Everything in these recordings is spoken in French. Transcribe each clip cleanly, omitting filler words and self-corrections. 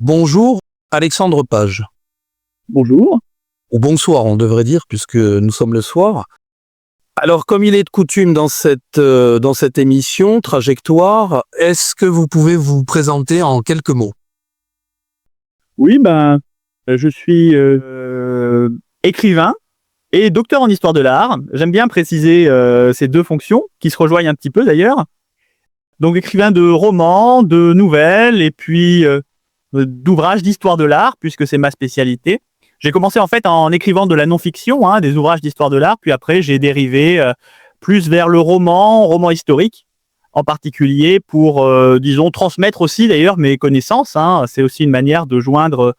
Bonjour, Alexandre Page. Bonjour. Ou bonsoir, on devrait dire, puisque nous sommes le soir. Alors, comme il est de coutume dans cette émission, Trajectoire, est-ce que vous pouvez vous présenter en quelques mots? Oui, je suis écrivain et docteur en histoire de l'art. J'aime bien préciser ces deux fonctions qui se rejoignent un petit peu d'ailleurs. Donc écrivain de romans, de nouvelles et puis d'ouvrages d'histoire de l'art puisque c'est ma spécialité. J'ai commencé en fait en écrivant de la non-fiction, des ouvrages d'histoire de l'art, puis après j'ai dérivé plus vers le roman historique en particulier pour, disons, transmettre aussi d'ailleurs mes connaissances. C'est aussi une manière de joindre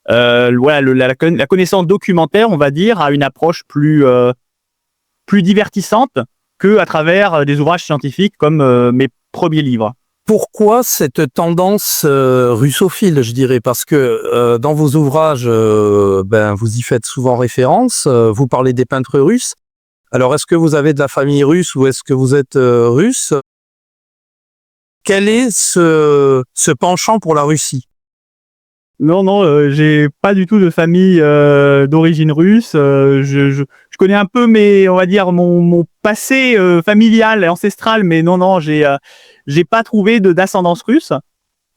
la connaissance documentaire, on va dire, à une approche plus divertissante qu'à travers des ouvrages scientifiques comme mes premiers livres. Pourquoi cette tendance russophile, je dirais? Parce que dans vos ouvrages, vous y faites souvent référence, vous parlez des peintres russes. Alors, est-ce que vous avez de la famille russe ou est-ce que vous êtes russe? Quel est ce penchant pour la Russie? Non, j'ai pas du tout de famille d'origine russe. Je connais un peu on va dire mon passé familial et ancestral, mais non, j'ai pas trouvé d'ascendance russe.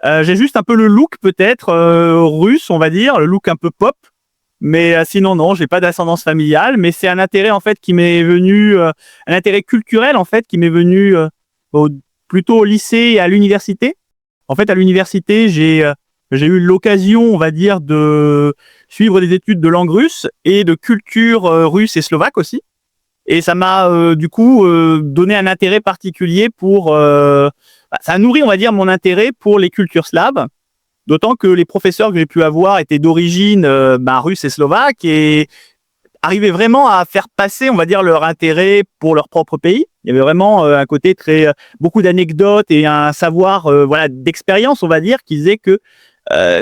J'ai juste un peu le look peut-être russe, on va dire, le look un peu pop. Mais sinon non, j'ai pas d'ascendance familiale, mais c'est un intérêt en fait qui m'est venu, un intérêt culturel en fait qui m'est venu plutôt au lycée et à l'université. En fait, à l'université, j'ai eu l'occasion, on va dire, de suivre des études de langue russe et de culture russe et slovaque aussi. Et ça m'a du coup donné un intérêt particulier pour... ça a nourri, on va dire, mon intérêt pour les cultures slaves. D'autant que les professeurs que j'ai pu avoir étaient d'origine russe et slovaque et arrivaient vraiment à faire passer, on va dire, leur intérêt pour leur propre pays. Il y avait vraiment un côté beaucoup d'anecdotes et un savoir d'expérience, on va dire, qui faisait que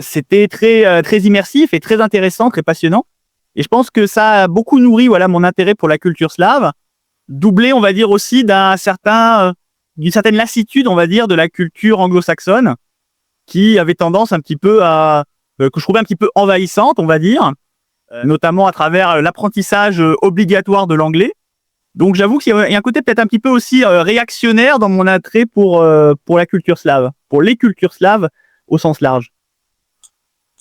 c'était très immersif et très intéressant, très passionnant. Et je pense que ça a beaucoup nourri mon intérêt pour la culture slave, doublé, on va dire aussi d'une certaine lassitude, on va dire, de la culture anglo-saxonne, qui avait tendance un petit peu que je trouvais un petit peu envahissante, on va dire, notamment à travers l'apprentissage obligatoire de l'anglais. Donc j'avoue qu'il y a un côté peut-être un petit peu aussi réactionnaire dans mon attrait pour la culture slave, pour les cultures slaves au sens large.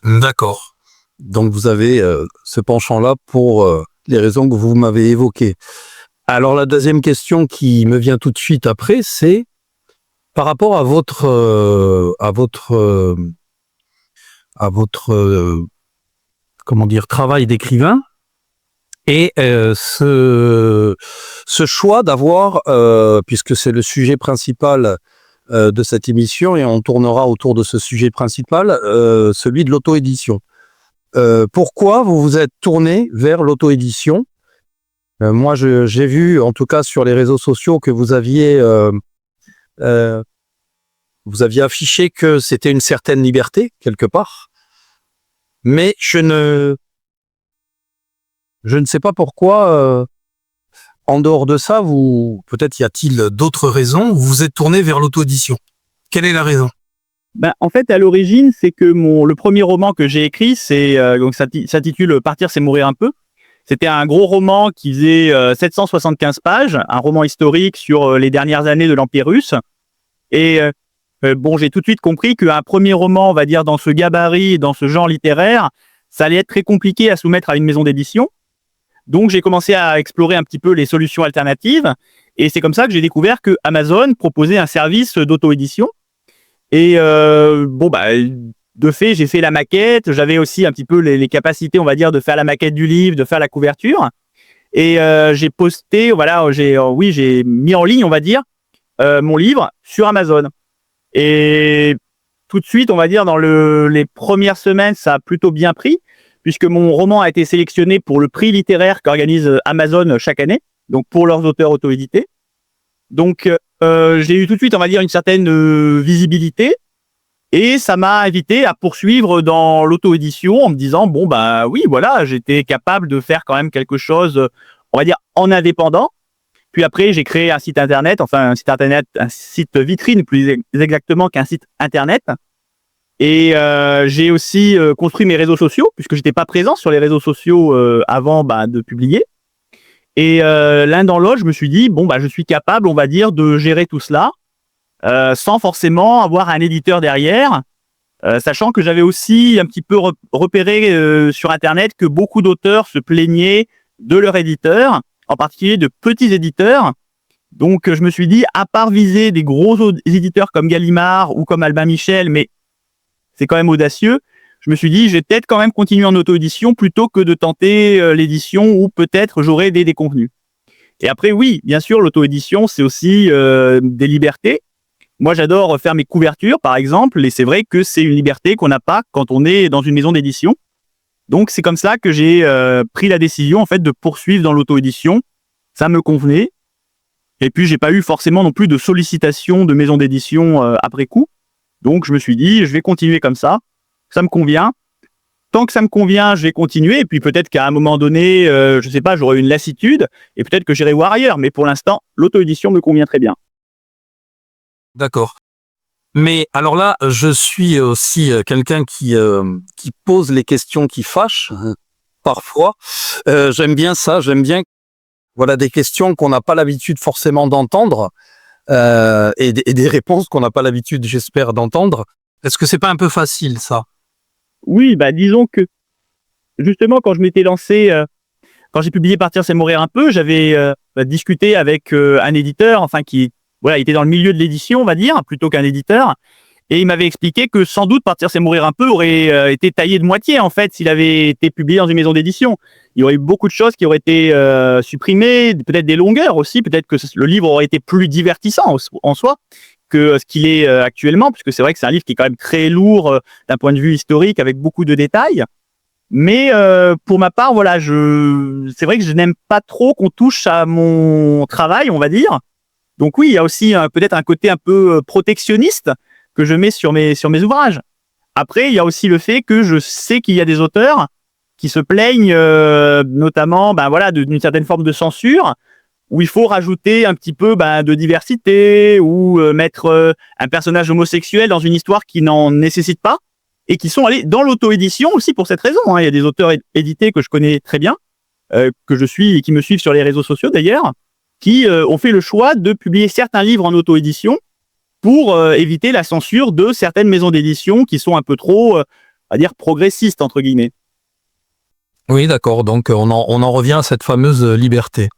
D'accord. Donc vous avez ce penchant-là pour les raisons que vous m'avez évoquées. Alors la deuxième question qui me vient tout de suite après, c'est par rapport à votre travail d'écrivain et ce choix d'avoir, puisque c'est le sujet principal de cette émission et on tournera autour de ce sujet principal, celui de l'auto-édition. Pourquoi vous vous êtes tourné vers l'auto-édition? Moi, j'ai vu, en tout cas sur les réseaux sociaux, que vous aviez affiché que c'était une certaine liberté, quelque part. Mais je ne sais pas pourquoi, en dehors de ça, peut-être y a-t-il d'autres raisons, vous vous êtes tourné vers l'auto-édition. Quelle est la raison? En fait, à l'origine, c'est que le premier roman que j'ai écrit, donc s'intitule Partir, c'est mourir un peu. C'était un gros roman qui faisait 775 pages, un roman historique sur les dernières années de l'Empire russe. Et j'ai tout de suite compris qu'un premier roman, on va dire, dans ce gabarit, dans ce genre littéraire, ça allait être très compliqué à soumettre à une maison d'édition. Donc, j'ai commencé à explorer un petit peu les solutions alternatives. Et c'est comme ça que j'ai découvert que Amazon proposait un service d'auto-édition. Et de fait, j'ai fait la maquette. J'avais aussi un petit peu les capacités, on va dire, de faire la maquette du livre, de faire la couverture. Et j'ai posté, j'ai mis en ligne, on va dire, mon livre sur Amazon. Et tout de suite, on va dire, dans les premières semaines, ça a plutôt bien pris, puisque mon roman a été sélectionné pour le prix littéraire qu'organise Amazon chaque année, donc pour leurs auteurs auto-édités. Donc, j'ai eu tout de suite, on va dire, une certaine visibilité, et ça m'a invité à poursuivre dans l'auto-édition en me disant, oui, voilà, j'étais capable de faire quand même quelque chose, on va dire, en indépendant. Puis après, j'ai créé un site internet, un site vitrine plus exactement qu'un site internet, Et j'ai aussi construit mes réseaux sociaux, puisque j'étais pas présent sur les réseaux sociaux avant de publier. Et l'un dans l'autre, je me suis dit, bon, je suis capable, on va dire, de gérer tout cela sans forcément avoir un éditeur derrière, sachant que j'avais aussi un petit peu repéré sur Internet que beaucoup d'auteurs se plaignaient de leur éditeur, en particulier de petits éditeurs. Donc, je me suis dit, à part viser des gros éditeurs comme Gallimard ou comme Albin Michel, mais c'est quand même audacieux, je me suis dit, je vais peut-être quand même continuer en auto-édition plutôt que de tenter l'édition où peut-être j'aurai des contenus. Et après, oui, bien sûr, l'auto-édition, c'est aussi des libertés. Moi, j'adore faire mes couvertures, par exemple, et c'est vrai que c'est une liberté qu'on n'a pas quand on est dans une maison d'édition. Donc, c'est comme ça que j'ai pris la décision, en fait, de poursuivre dans l'auto-édition. Ça me convenait. Et puis, j'ai pas eu forcément non plus de sollicitation de maison d'édition après coup. Donc, je me suis dit, je vais continuer comme ça. Ça me convient. Tant que ça me convient, je vais continuer. Et puis, peut-être qu'à un moment donné, je sais pas, j'aurai une lassitude et peut-être que j'irai voir ailleurs. Mais pour l'instant, l'auto-édition me convient très bien. D'accord. Mais alors là, je suis aussi quelqu'un qui pose les questions qui fâchent parfois. J'aime bien ça, j'aime bien voilà des questions qu'on n'a pas l'habitude forcément d'entendre et des réponses qu'on n'a pas l'habitude, j'espère, d'entendre. Est-ce que c'est pas un peu facile ça? Oui, disons que justement quand je m'étais lancé, quand j'ai publié Partir c'est mourir un peu, j'avais discuté avec un éditeur, enfin qui était dans le milieu de l'édition, on va dire, plutôt qu'un éditeur. Et il m'avait expliqué que sans doute Partir c'est mourir un peu aurait été taillé de moitié en fait s'il avait été publié dans une maison d'édition. Il y aurait eu beaucoup de choses qui auraient été supprimées, peut-être des longueurs aussi, peut-être que le livre aurait été plus divertissant en soi que ce qu'il est actuellement, puisque c'est vrai que c'est un livre qui est quand même très lourd d'un point de vue historique avec beaucoup de détails. Mais pour ma part, voilà, c'est vrai que je n'aime pas trop qu'on touche à mon travail, on va dire. Donc oui, il y a aussi peut-être un côté un peu protectionniste que je mets sur mes ouvrages. Après, il y a aussi le fait que je sais qu'il y a des auteurs qui se plaignent notamment d'une certaine forme de censure où il faut rajouter un petit peu de diversité ou mettre un personnage homosexuel dans une histoire qui n'en nécessite pas et qui sont allés dans l'auto-édition aussi pour cette raison. Il y a des auteurs édités que je connais très bien, que je suis et qui me suivent sur les réseaux sociaux d'ailleurs, qui ont fait le choix de publier certains livres en auto-édition pour éviter la censure de certaines maisons d'édition qui sont un peu trop, on va dire, progressistes, entre guillemets. Oui, d'accord. Donc, on en revient à cette fameuse liberté.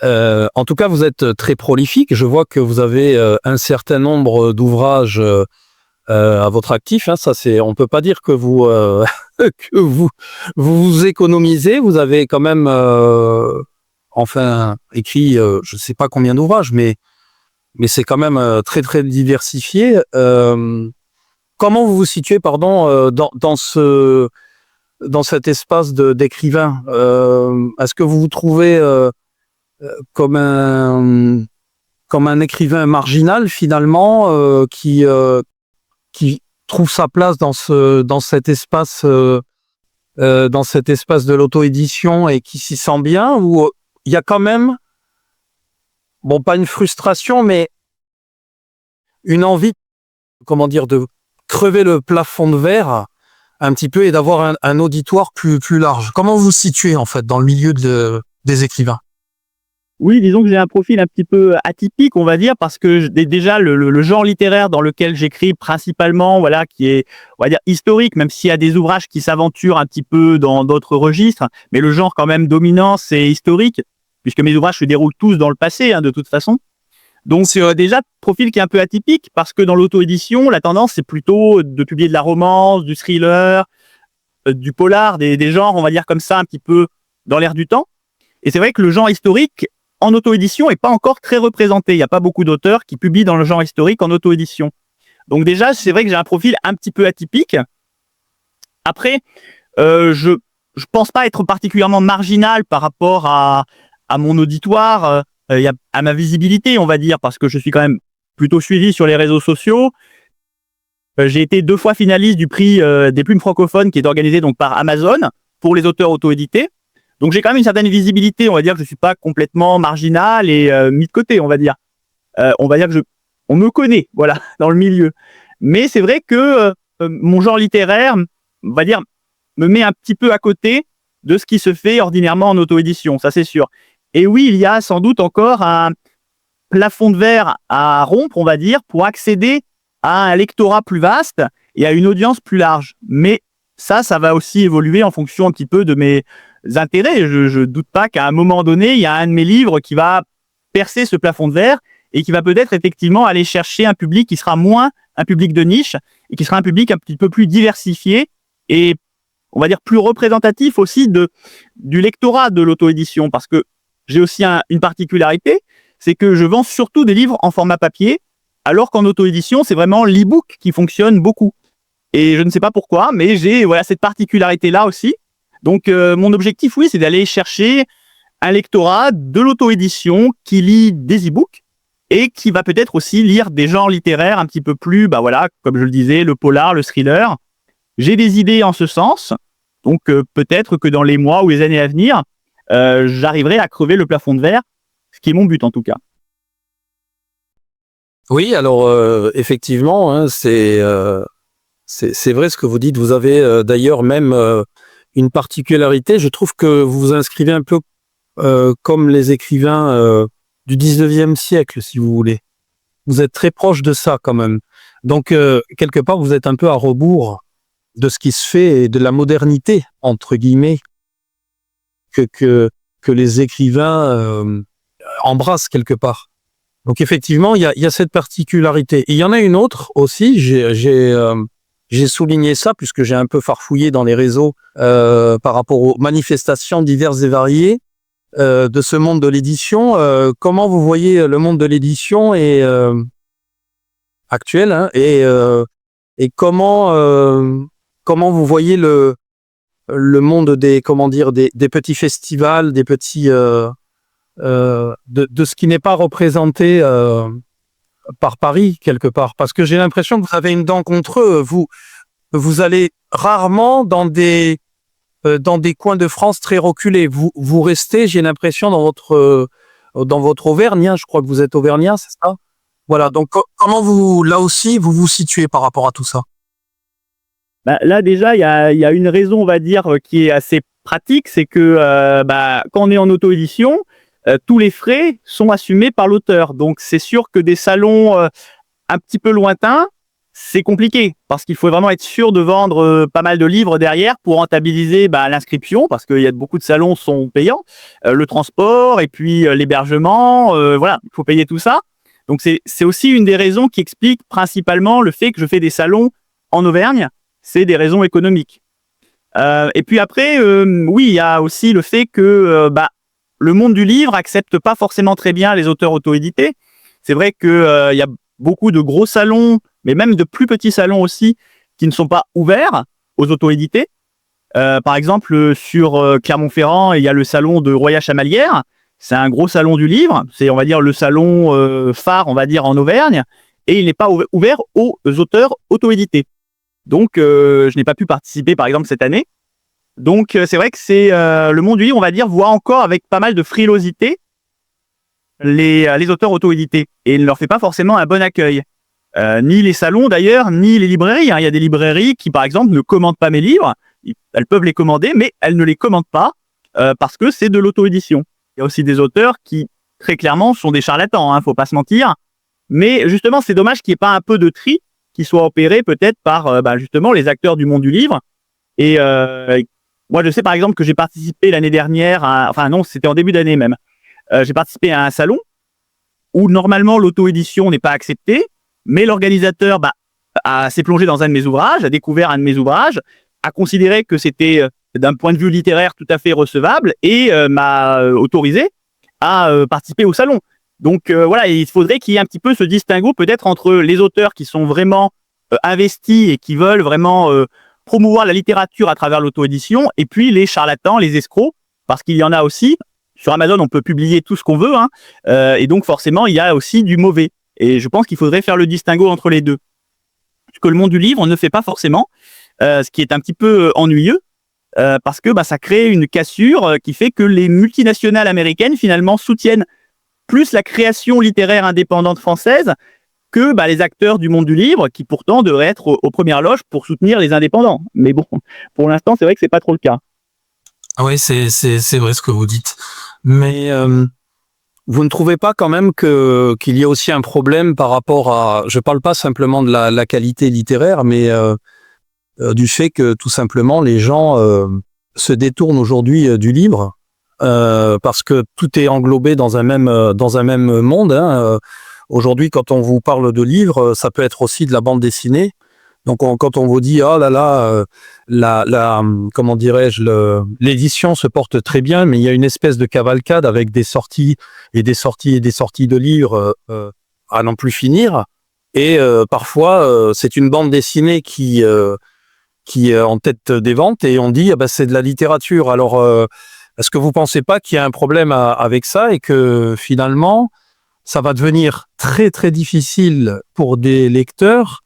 En tout cas, vous êtes très prolifique. Je vois que vous avez un certain nombre d'ouvrages à votre actif. Ça, on peut pas dire que vous que vous économisez. Vous avez quand même écrit, je sais pas combien d'ouvrages, mais c'est quand même très très diversifié. Comment vous vous situez, dans cet espace d'écrivain? Est-ce que vous vous trouvez comme un écrivain marginal finalement qui trouve sa place dans cet espace de l'auto-édition et qui s'y sent bien, ou il y a quand même pas une frustration mais une envie de crever le plafond de verre un petit peu et d'avoir un auditoire plus large? Comment vous vous situez en fait dans le milieu des écrivains? Oui, disons que j'ai un profil un petit peu atypique, on va dire, parce que déjà le genre littéraire dans lequel j'écris principalement, qui est, on va dire, historique, même s'il y a des ouvrages qui s'aventurent un petit peu dans d'autres registres, mais le genre quand même dominant, c'est historique, puisque mes ouvrages se déroulent tous dans le passé, de toute façon. Donc c'est déjà profil qui est un peu atypique, parce que dans l'auto-édition, la tendance, c'est plutôt de publier de la romance, du thriller, du polar, des genres, on va dire comme ça, un petit peu dans l'air du temps. Et c'est vrai que le genre historique, en auto-édition, est pas encore très représenté. Il n'y a pas beaucoup d'auteurs qui publient dans le genre historique en auto-édition. Donc déjà, c'est vrai que j'ai un profil un petit peu atypique. Après, je pense pas être particulièrement marginal par rapport à mon auditoire, à ma visibilité, on va dire, parce que je suis quand même plutôt suivi sur les réseaux sociaux. J'ai été 2 fois finaliste du prix des plumes francophones qui est organisé donc par Amazon pour les auteurs auto-édités. Donc j'ai quand même une certaine visibilité, on va dire que je suis pas complètement marginal et mis de côté, on va dire. On va dire que on me connaît, dans le milieu. Mais c'est vrai que mon genre littéraire, on va dire, me met un petit peu à côté de ce qui se fait ordinairement en auto-édition, ça c'est sûr. Et oui, il y a sans doute encore un plafond de verre à rompre, on va dire, pour accéder à un lectorat plus vaste et à une audience plus large. Mais ça va aussi évoluer en fonction un petit peu de mes intérêts. Je doute pas qu'à un moment donné, il y a un de mes livres qui va percer ce plafond de verre et qui va peut-être effectivement aller chercher un public qui sera moins un public de niche et qui sera un public un petit peu plus diversifié et on va dire plus représentatif aussi du lectorat de l'auto-édition, parce que j'ai aussi une particularité, c'est que je vends surtout des livres en format papier, alors qu'en auto-édition, c'est vraiment l'e-book qui fonctionne beaucoup. Et je ne sais pas pourquoi, mais j'ai cette particularité-là aussi. Donc, mon objectif, oui, c'est d'aller chercher un lectorat de l'auto-édition qui lit des e-books et qui va peut-être aussi lire des genres littéraires un petit peu plus, comme je le disais, le polar, le thriller. J'ai des idées en ce sens, donc peut-être que dans les mois ou les années à venir, j'arriverai à crever le plafond de verre, ce qui est mon but en tout cas. Oui, alors effectivement, hein, c'est vrai ce que vous dites. Vous avez d'ailleurs même une particularité. Je trouve que vous vous inscrivez un peu comme les écrivains du 19e siècle, si vous voulez. Vous êtes très proche de ça quand même. Donc, quelque part, vous êtes un peu à rebours de ce qui se fait et de la modernité, entre guillemets, que les écrivains embrassent quelque part. Donc, effectivement, il y a cette particularité. Et il y en a une autre aussi, j'ai souligné ça puisque j'ai un peu farfouillé dans les réseaux par rapport aux manifestations diverses et variées de ce monde de l'édition. Comment vous voyez le monde de l'édition actuel, hein, et comment vous voyez le monde des petits festivals, des petits de ce qui n'est pas représenté par Paris quelque part, parce que j'ai l'impression que vous avez une dent contre eux. Vous allez rarement dans des coins de France très reculés. Vous restez, j'ai l'impression, dans votre Auvergne, hein, je crois que vous êtes auvergnat, c'est ça? Voilà, donc comment là aussi, vous vous situez par rapport à tout ça? Là déjà, il y a une raison, on va dire, qui est assez pratique, c'est que quand on est en auto-édition, tous les frais sont assumés par l'auteur. Donc c'est sûr que des salons un petit peu lointains, c'est compliqué parce qu'il faut vraiment être sûr de vendre pas mal de livres derrière pour rentabiliser l'inscription, parce qu'il y a beaucoup de salons sont payants, le transport et puis l'hébergement, il faut payer tout ça. Donc c'est aussi une des raisons qui explique principalement le fait que je fais des salons en Auvergne, c'est des raisons économiques. Et puis après, oui, il y a aussi le fait que le monde du livre accepte pas forcément très bien les auteurs auto-édités. C'est vrai que il y a beaucoup de gros salons, mais même de plus petits salons aussi, qui ne sont pas ouverts aux auto-édités. Par exemple, sur Clermont-Ferrand, il y a le salon de Roya-Chamalières. C'est un gros salon du livre. C'est, on va dire, le salon phare, on va dire, en Auvergne. Et il n'est pas ouvert aux auteurs auto-édités. Donc, je n'ai pas pu participer, par exemple, cette année. Donc, c'est vrai que c'est le monde du livre, on va dire, voit encore avec pas mal de frilosité les auteurs auto-édités. Et il ne leur fait pas forcément un bon accueil. Ni les salons, d'ailleurs, ni les librairies. Hein. Il y a des librairies qui, par exemple, ne commandent pas mes livres. Elles peuvent les commander, mais elles ne les commandent pas parce que c'est de l'auto-édition. Il y a aussi des auteurs qui, très clairement, sont des charlatans, hein, faut pas se mentir. Mais justement, c'est dommage qu'il n'y ait pas un peu de tri qui soit opéré peut-être par justement les acteurs du monde du livre. Et moi, je sais par exemple que j'ai participé l'année dernière, c'était en début d'année même. J'ai participé à un salon où normalement l'auto-édition n'est pas acceptée, mais l'organisateur s'est plongé dans un de mes ouvrages, a découvert un de mes ouvrages, a considéré que c'était d'un point de vue littéraire tout à fait recevable et m'a autorisé à participer au salon. Donc il faudrait qu'il y ait un petit peu ce distinguo peut-être entre les auteurs qui sont vraiment investis et qui veulent vraiment promouvoir la littérature à travers l'auto-édition, et puis les charlatans, les escrocs, parce qu'il y en a aussi. Sur Amazon, on peut publier tout ce qu'on veut, hein, et donc forcément, il y a aussi du mauvais. Et je pense qu'il faudrait faire le distinguo entre les deux. Ce que le monde du livre ne fait pas forcément, ce qui est un petit peu ennuyeux, parce que ça crée une cassure qui fait que les multinationales américaines, finalement, soutiennent plus la création littéraire indépendante française que les acteurs du monde du livre, qui pourtant devraient être aux premières loges pour soutenir les indépendants. Mais bon, pour l'instant, c'est vrai que c'est pas trop le cas. Oui, c'est vrai ce que vous dites. Mais vous ne trouvez pas quand même qu'il y a aussi un problème par rapport à, je parle pas simplement de la qualité littéraire, mais du fait que tout simplement les gens se détournent aujourd'hui du livre parce que tout est englobé dans un même monde. Aujourd'hui, quand on vous parle de livres, ça peut être aussi de la bande dessinée. Donc, quand on vous dit, oh là là, comment dirais-je, l'édition se porte très bien, mais il y a une espèce de cavalcade avec des sorties et des sorties et des sorties de livres à n'en plus finir. Et parfois, c'est une bande dessinée qui est en tête des ventes et on dit, c'est de la littérature. Alors, est-ce que vous pensez pas qu'il y a un problème avec ça et que finalement, ça va devenir très très difficile pour des lecteurs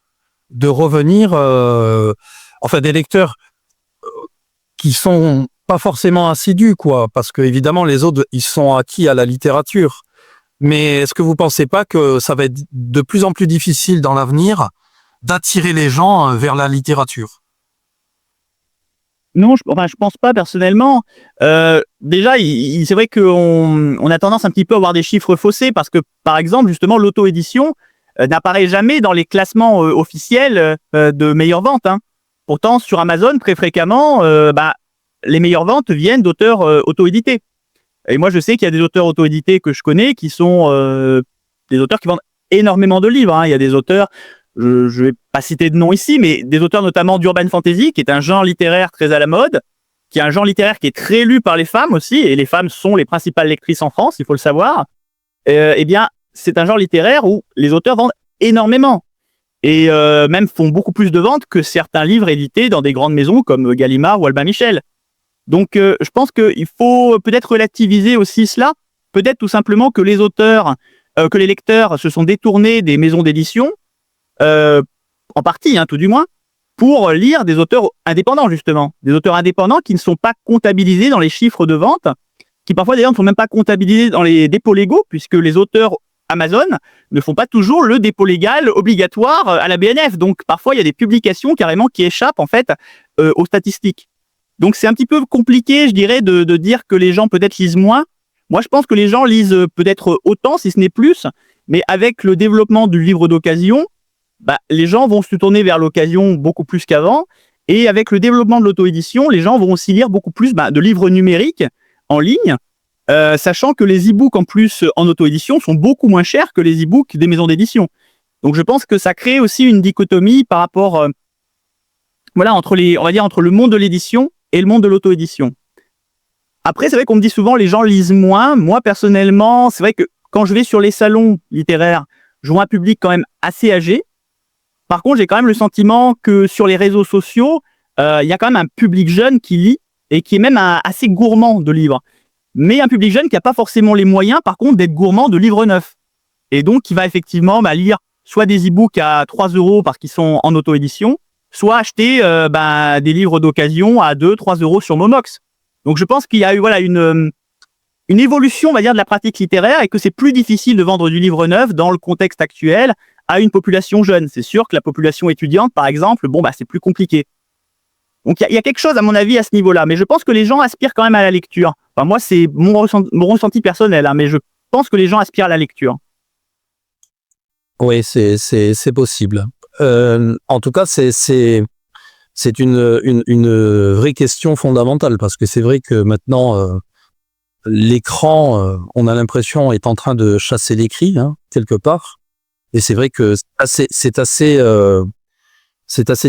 de revenir, des lecteurs qui sont pas forcément assidus, quoi, parce que évidemment les autres ils sont acquis à la littérature. Mais est-ce que vous pensez pas que ça va être de plus en plus difficile dans l'avenir d'attirer les gens vers la littérature? Non, je pense pas personnellement. Déjà, c'est vrai qu'on a tendance un petit peu à avoir des chiffres faussés parce que, par exemple, justement, l'auto-édition n'apparaît jamais dans les classements officiels de meilleures ventes. Pourtant, sur Amazon, très fréquemment, les meilleures ventes viennent d'auteurs auto-édités. Et moi, je sais qu'il y a des auteurs auto-édités que je connais qui sont des auteurs qui vendent énormément de livres. Il y a des auteurs, je vais pas citer de nom ici, mais des auteurs notamment d'urban fantasy, qui est un genre littéraire très à la mode, qui est un genre littéraire qui est très lu par les femmes aussi, et les femmes sont les principales lectrices en France, il faut le savoir. Eh bien, c'est un genre littéraire où les auteurs vendent énormément et même font beaucoup plus de ventes que certains livres édités dans des grandes maisons comme Gallimard ou Albin Michel. Donc, je pense qu'il faut peut-être relativiser aussi cela. Peut-être tout simplement que les auteurs, que les lecteurs se sont détournés des maisons d'édition, en partie, tout du moins, pour lire des auteurs indépendants, justement. Des auteurs indépendants qui ne sont pas comptabilisés dans les chiffres de vente, qui parfois d'ailleurs ne sont même pas comptabilisés dans les dépôts légaux, puisque les auteurs Amazon ne font pas toujours le dépôt légal obligatoire à la BNF. Donc, parfois, il y a des publications carrément qui échappent, en fait, aux statistiques. Donc, c'est un petit peu compliqué, je dirais, de dire que les gens peut-être lisent moins. Moi, je pense que les gens lisent peut-être autant, si ce n'est plus, mais avec le développement du livre d'occasion, les gens vont se tourner vers l'occasion beaucoup plus qu'avant. Et avec le développement de l'auto-édition, les gens vont aussi lire beaucoup plus de livres numériques en ligne, sachant que les e-books en plus en auto-édition sont beaucoup moins chers que les e-books des maisons d'édition. Donc je pense que ça crée aussi une dichotomie par rapport entre le monde de l'édition et le monde de l'auto-édition. Après, c'est vrai qu'on me dit souvent les gens lisent moins. Moi personnellement, c'est vrai que quand je vais sur les salons littéraires, je vois un public quand même assez âgé. Par contre, j'ai quand même le sentiment que sur les réseaux sociaux, il y a quand même un public jeune qui lit et qui est même assez gourmand de livres. Mais un public jeune qui n'a pas forcément les moyens, par contre, d'être gourmand de livres neufs. Et donc, qui va effectivement lire soit des e-books à 3 € parce qu'ils sont en auto-édition, soit acheter des livres d'occasion à 2-3 € sur Momox. Donc, je pense qu'il y a eu une évolution, on va dire, de la pratique littéraire et que c'est plus difficile de vendre du livre neuf dans le contexte actuel à une population jeune. C'est sûr que la population étudiante, par exemple, c'est plus compliqué. Donc, il y a quelque chose, à mon avis, à ce niveau-là. Mais je pense que les gens aspirent quand même à la lecture. Enfin, moi, c'est mon ressenti personnel, mais je pense que les gens aspirent à la lecture. Oui, c'est possible. En tout cas, c'est une vraie question fondamentale parce que c'est vrai que maintenant, l'écran, on a l'impression, est en train de chasser l'écrit, quelque part. Et c'est vrai que c'est assez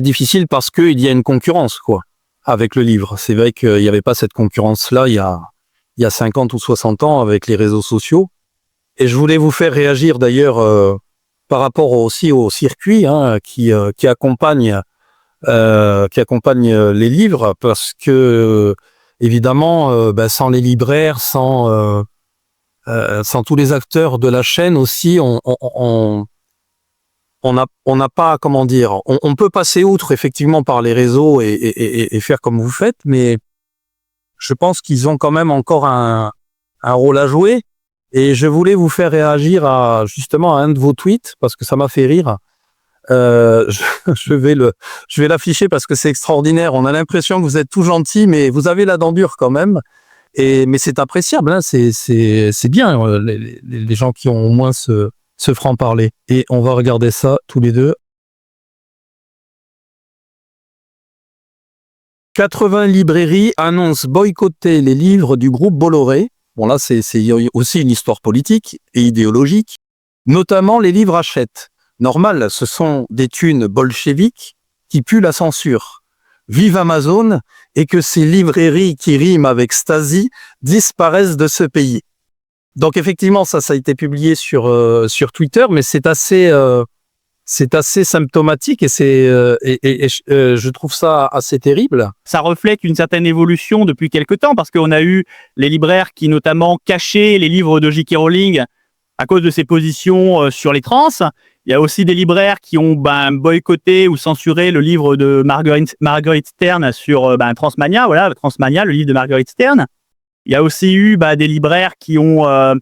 difficile parce qu'il y a une concurrence, quoi, avec le livre. C'est vrai qu'il n'y avait pas cette concurrence-là il y a 50 ou 60 ans avec les réseaux sociaux. Et je voulais vous faire réagir d'ailleurs par rapport aussi au circuit qui accompagne les livres parce que évidemment sans les libraires, sans tous les acteurs de la chaîne aussi, on n'a pas, comment dire, on peut passer outre effectivement par les réseaux et faire comme vous faites, mais je pense qu'ils ont quand même encore un rôle à jouer Et je voulais vous faire réagir justement à un de vos tweets parce que ça m'a fait rire. Je vais l'afficher parce que c'est extraordinaire. On a l'impression que vous êtes tout gentil, mais vous avez la dent dure quand même. Mais c'est appréciable, hein. C'est bien, les gens qui ont au moins ce franc-parler. Et on va regarder ça tous les deux. 80 librairies annoncent boycotter les livres du groupe Bolloré. Bon là, c'est aussi une histoire politique et idéologique. Notamment les livres Hachette. Normal, ce sont des thunes bolcheviques qui puent la censure. Vive Amazon et que ces librairies qui riment avec Stasi disparaissent de ce pays. Donc effectivement, ça a été publié sur Twitter, mais c'est assez symptomatique et je trouve ça assez terrible. Ça reflète une certaine évolution depuis quelque temps parce qu'on a eu les libraires qui notamment cachaient les livres de J.K. Rowling à cause de ses positions sur les trans. Il y a aussi des libraires qui ont boycotté ou censuré le livre de Marguerite Stern sur Transmania, voilà, Transmania, le livre de Marguerite Stern. Il y a aussi eu des libraires qui n'ont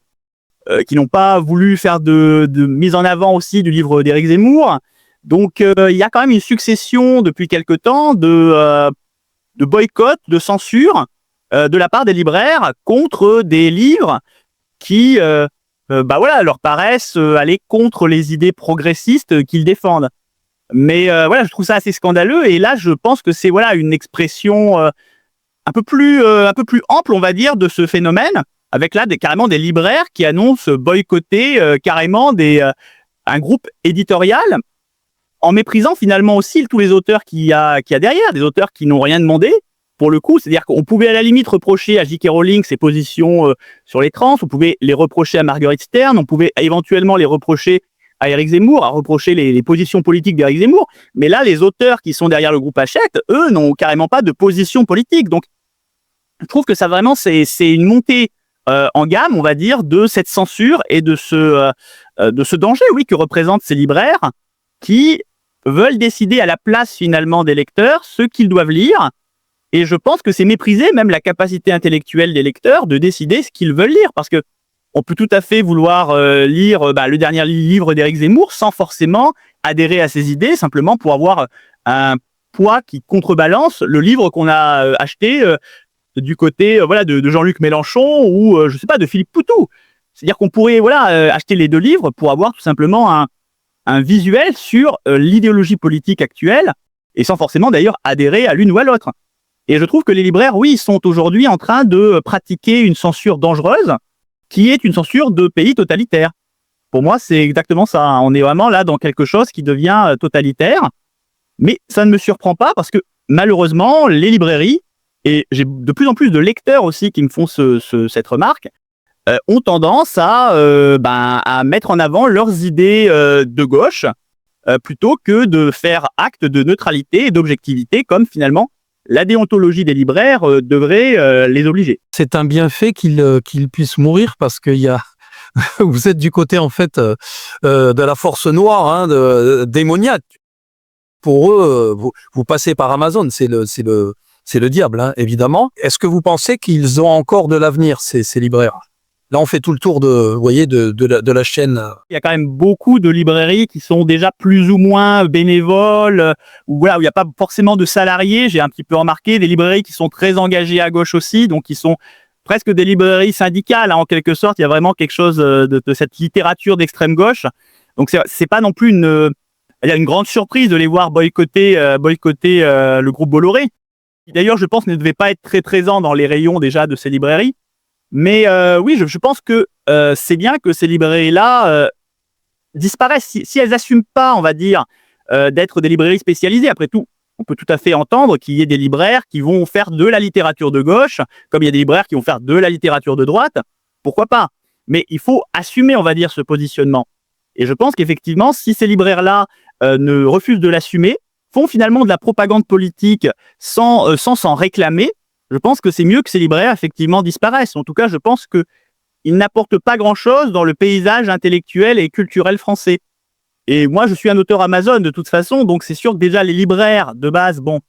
pas voulu faire de mise en avant aussi du livre d'Éric Zemmour. Donc, il y a quand même une succession depuis quelque temps de boycotts, de censure de la part des libraires contre des livres qui leur paraissent aller contre les idées progressistes qu'ils défendent. Mais je trouve ça assez scandaleux. Et là, je pense que c'est une expression un peu plus ample, on va dire, de ce phénomène, avec là carrément des libraires qui annoncent boycotter carrément un groupe éditorial, en méprisant finalement aussi tous les auteurs qu'il y a derrière, des auteurs qui n'ont rien demandé. Pour le coup, c'est-à-dire qu'on pouvait à la limite reprocher à J.K. Rowling ses positions sur les trans, on pouvait les reprocher à Marguerite Stern, on pouvait éventuellement les reprocher à Éric Zemmour, à reprocher les positions politiques d'Éric Zemmour. Mais là, les auteurs qui sont derrière le groupe Hachette, eux, n'ont carrément pas de position politique. Donc, je trouve que ça vraiment, c'est une montée en gamme, on va dire, de cette censure et de ce danger, oui, que représentent ces libraires qui veulent décider à la place finalement des lecteurs ce qu'ils doivent lire. Et je pense que c'est mépriser même la capacité intellectuelle des lecteurs de décider ce qu'ils veulent lire, parce que on peut tout à fait vouloir lire le dernier livre d'Éric Zemmour sans forcément adhérer à ses idées, simplement pour avoir un poids qui contrebalance le livre qu'on a acheté du côté de Jean-Luc Mélenchon ou je sais pas, de Philippe Poutou. C'est-à-dire qu'on pourrait acheter les deux livres pour avoir tout simplement un visuel sur l'idéologie politique actuelle et sans forcément d'ailleurs adhérer à l'une ou à l'autre. Et je trouve que les libraires, oui, ils sont aujourd'hui en train de pratiquer une censure dangereuse qui est une censure de pays totalitaire. Pour moi, c'est exactement ça. On est vraiment là dans quelque chose qui devient totalitaire. Mais ça ne me surprend pas parce que malheureusement, les librairies, et j'ai de plus en plus de lecteurs aussi qui me font cette remarque, ont tendance à mettre en avant leurs idées de gauche plutôt que de faire acte de neutralité et d'objectivité comme finalement la déontologie des libraires devrait les obliger. C'est un bienfait qu'ils puissent mourir parce qu'il y a vous êtes du côté en fait de la force noire, démoniaque. Pour eux, vous passez par Amazon, c'est le diable, hein, évidemment. Est-ce que vous pensez qu'ils ont encore de l'avenir, ces libraires? Là, on fait tout le tour de la chaîne. Il y a quand même beaucoup de librairies qui sont déjà plus ou moins bénévoles, où il n'y a pas forcément de salariés. J'ai un petit peu remarqué des librairies qui sont très engagées à gauche aussi, donc qui sont presque des librairies syndicales, hein, en quelque sorte. Il y a vraiment quelque chose de cette littérature d'extrême gauche. Donc c'est pas non plus une grande surprise de les voir boycotter le groupe Bolloré. Qui d'ailleurs, je pense, ne devait pas être très présent dans les rayons déjà de ces librairies. Mais oui, je pense que c'est bien que ces librairies-là disparaissent. Si elles n'assument pas, on va dire, d'être des librairies spécialisées, après tout, on peut tout à fait entendre qu'il y ait des libraires qui vont faire de la littérature de gauche, comme il y a des libraires qui vont faire de la littérature de droite. Pourquoi pas? Mais il faut assumer, on va dire, ce positionnement. Et je pense qu'effectivement, si ces libraires-là ne refusent de l'assumer, font finalement de la propagande politique sans s'en réclamer, je pense que c'est mieux que ces libraires, effectivement, disparaissent. En tout cas, je pense qu'ils n'apportent pas grand-chose dans le paysage intellectuel et culturel français. Et moi, je suis un auteur Amazon, de toute façon, donc c'est sûr que déjà, les libraires, de base, bon,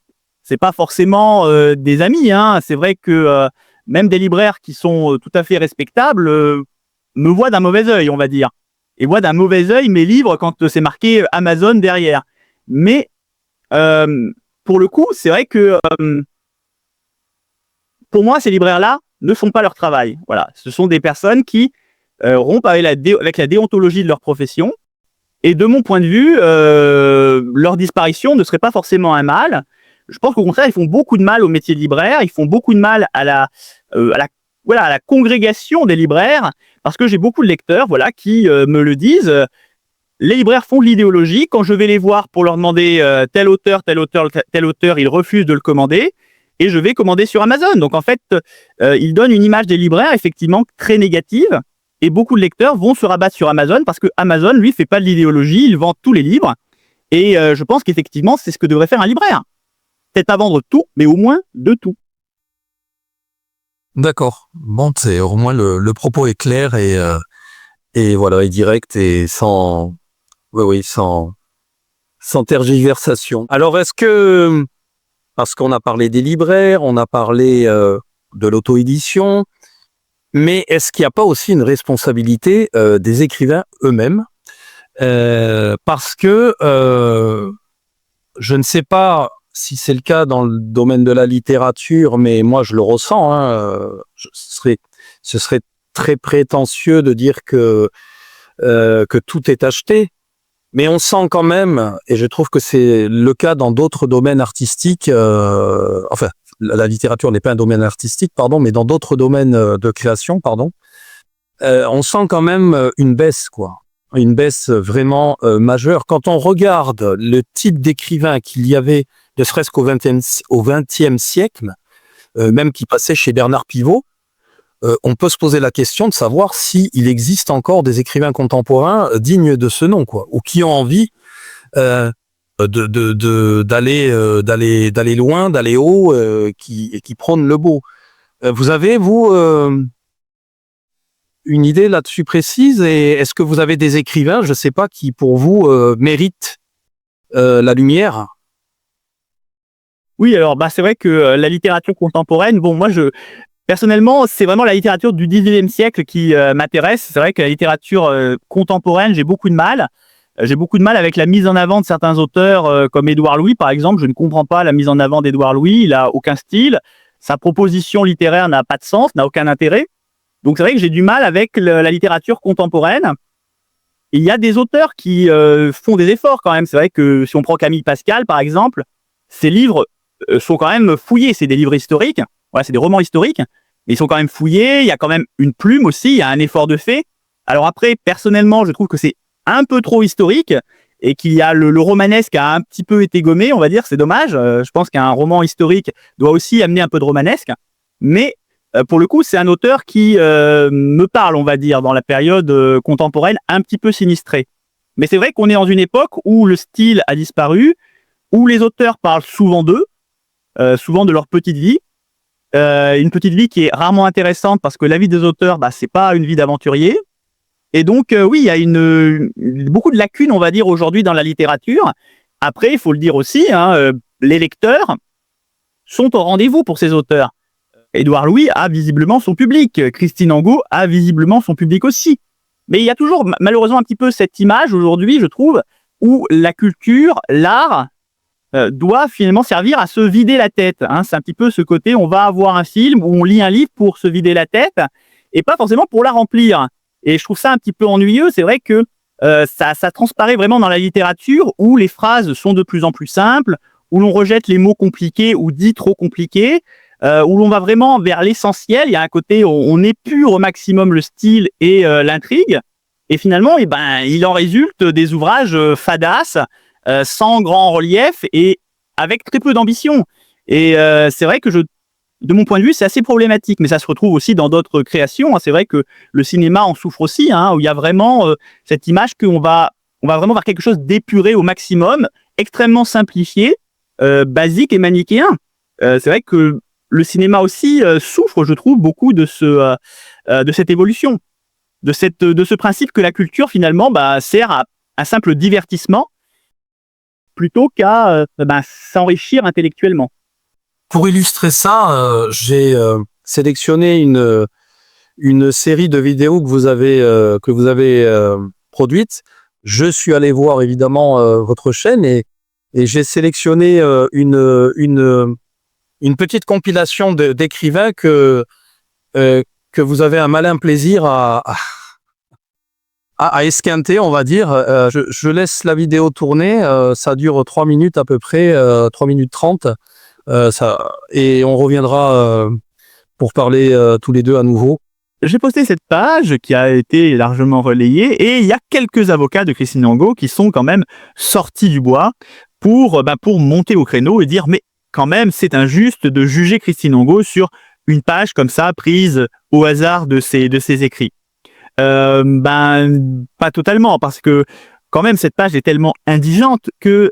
c'est pas forcément des amis, hein. C'est vrai que même des libraires qui sont tout à fait respectables, me voit d'un mauvais œil, on va dire, et voit d'un mauvais œil mes livres quand c'est marqué Amazon derrière. Mais pour le coup, c'est vrai que pour moi, ces libraires-là ne font pas leur travail. Voilà, ce sont des personnes qui rompent avec la déontologie de leur profession. Et de mon point de vue, leur disparition ne serait pas forcément un mal. Je pense qu'au contraire, ils font beaucoup de mal au métier de libraire, ils font beaucoup de mal à la congrégation des libraires, parce que j'ai beaucoup de lecteurs qui me le disent. Les libraires font de l'idéologie. Quand je vais les voir pour leur demander tel auteur, ils refusent de le commander. Et je vais commander sur Amazon. Donc en fait, ils donnent une image des libraires effectivement très négative. Et beaucoup de lecteurs vont se rabattre sur Amazon parce que Amazon, lui, fait pas de l'idéologie, il vend tous les livres. Et je pense qu'effectivement, c'est ce que devrait faire un libraire. Peut-être pas vendre tout, mais au moins de tout. D'accord. Bon, c'est au moins le propos est clair et voilà, et direct et sans tergiversation. Alors est-ce que, parce qu'on a parlé des libraires, on a parlé de l'auto-édition, mais est-ce qu'il n'y a pas aussi une responsabilité des écrivains eux-mêmes, parce que je ne sais pas si c'est le cas dans le domaine de la littérature, mais moi je le ressens. Ce serait très prétentieux de dire que tout est acheté, mais on sent quand même, et je trouve que c'est le cas dans d'autres domaines artistiques. Enfin, la littérature n'est pas un domaine artistique, pardon, mais dans d'autres domaines de création, pardon. On sent quand même une baisse, quoi. Une baisse vraiment majeure. Quand on regarde le type d'écrivain qu'il y avait, ne serait-ce qu'au XXe siècle, même qui passait chez Bernard Pivot, on peut se poser la question de savoir s'il existe encore des écrivains contemporains dignes de ce nom, quoi, ou qui ont envie d'aller loin, d'aller haut, qui prônent le beau. Vous avez, vous, une idée là-dessus précise, et est-ce que vous avez des écrivains, je ne sais pas, qui pour vous méritent la lumière? Oui, alors c'est vrai que la littérature contemporaine, bon, moi personnellement, c'est vraiment la littérature du 19e siècle qui m'intéresse. C'est vrai que la littérature contemporaine, j'ai beaucoup de mal. J'ai beaucoup de mal avec la mise en avant de certains auteurs comme Édouard Louis, par exemple. Je ne comprends pas la mise en avant d'Édouard Louis. Il a aucun style. Sa proposition littéraire n'a pas de sens, n'a aucun intérêt. Donc c'est vrai que j'ai du mal avec la littérature contemporaine. Il y a des auteurs qui font des efforts quand même. C'est vrai que si on prend Camille Pascal, par exemple, ses livres sont quand même fouillés. C'est des livres historiques. Voilà, c'est des romans historiques, mais ils sont quand même fouillés. Il y a quand même une plume aussi. Il y a un effort de fait. Alors après, personnellement, je trouve que c'est un peu trop historique et qu'il y a le romanesque a un petit peu été gommé, on va dire. C'est dommage. Je pense qu'un roman historique doit aussi amener un peu de romanesque. Mais pour le coup, c'est un auteur qui me parle, on va dire, dans la période contemporaine, un petit peu sinistrée. Mais c'est vrai qu'on est dans une époque où le style a disparu, où les auteurs parlent souvent d'eux, souvent de leur petite vie. Une petite vie qui est rarement intéressante parce que la vie des auteurs, c'est pas une vie d'aventurier. Et donc, oui, il y a beaucoup de lacunes, on va dire, aujourd'hui dans la littérature. Après, il faut le dire aussi, les lecteurs sont au rendez-vous pour ces auteurs. Édouard Louis a visiblement son public. Christine Angot a visiblement son public aussi. Mais il y a toujours, malheureusement, un petit peu cette image aujourd'hui, je trouve, où la culture, l'art, doit finalement servir à se vider la tête. C'est un petit peu ce côté, on va avoir un film où on lit un livre pour se vider la tête et pas forcément pour la remplir. Et je trouve ça un petit peu ennuyeux. C'est vrai que ça transparaît vraiment dans la littérature où les phrases sont de plus en plus simples, où l'on rejette les mots compliqués ou dits trop compliqués, où l'on va vraiment vers l'essentiel. Il y a un côté où on épure au maximum le style et l'intrigue. Et finalement, il en résulte des ouvrages fadasses, sans grand relief et avec très peu d'ambition. Et c'est vrai que de mon point de vue, c'est assez problématique, mais ça se retrouve aussi dans d'autres créations. C'est vrai que le cinéma en souffre aussi, où il y a vraiment cette image qu'on va vraiment vers quelque chose d'épuré au maximum, extrêmement simplifié, basique et manichéen. C'est vrai que le cinéma aussi souffre, je trouve, beaucoup de cette évolution, de ce principe que la culture, finalement, sert à un simple divertissement plutôt qu'à s'enrichir intellectuellement. Pour illustrer ça, j'ai sélectionné une série de vidéos que vous avez produites. Je suis allé voir évidemment votre chaîne et j'ai sélectionné une petite compilation d'écrivains que vous avez un malin plaisir à esquinter, on va dire. Je laisse la vidéo tourner. Ça dure 3 minutes à peu près, 3 minutes 30. Et on reviendra pour parler tous les deux à nouveau. J'ai posté cette page qui a été largement relayée et il y a quelques avocats de Christine Angot qui sont quand même sortis du bois pour monter au créneau et dire mais quand même c'est injuste de juger Christine Angot sur une page comme ça prise au hasard de ses écrits. Pas totalement, parce que quand même cette page est tellement indigente que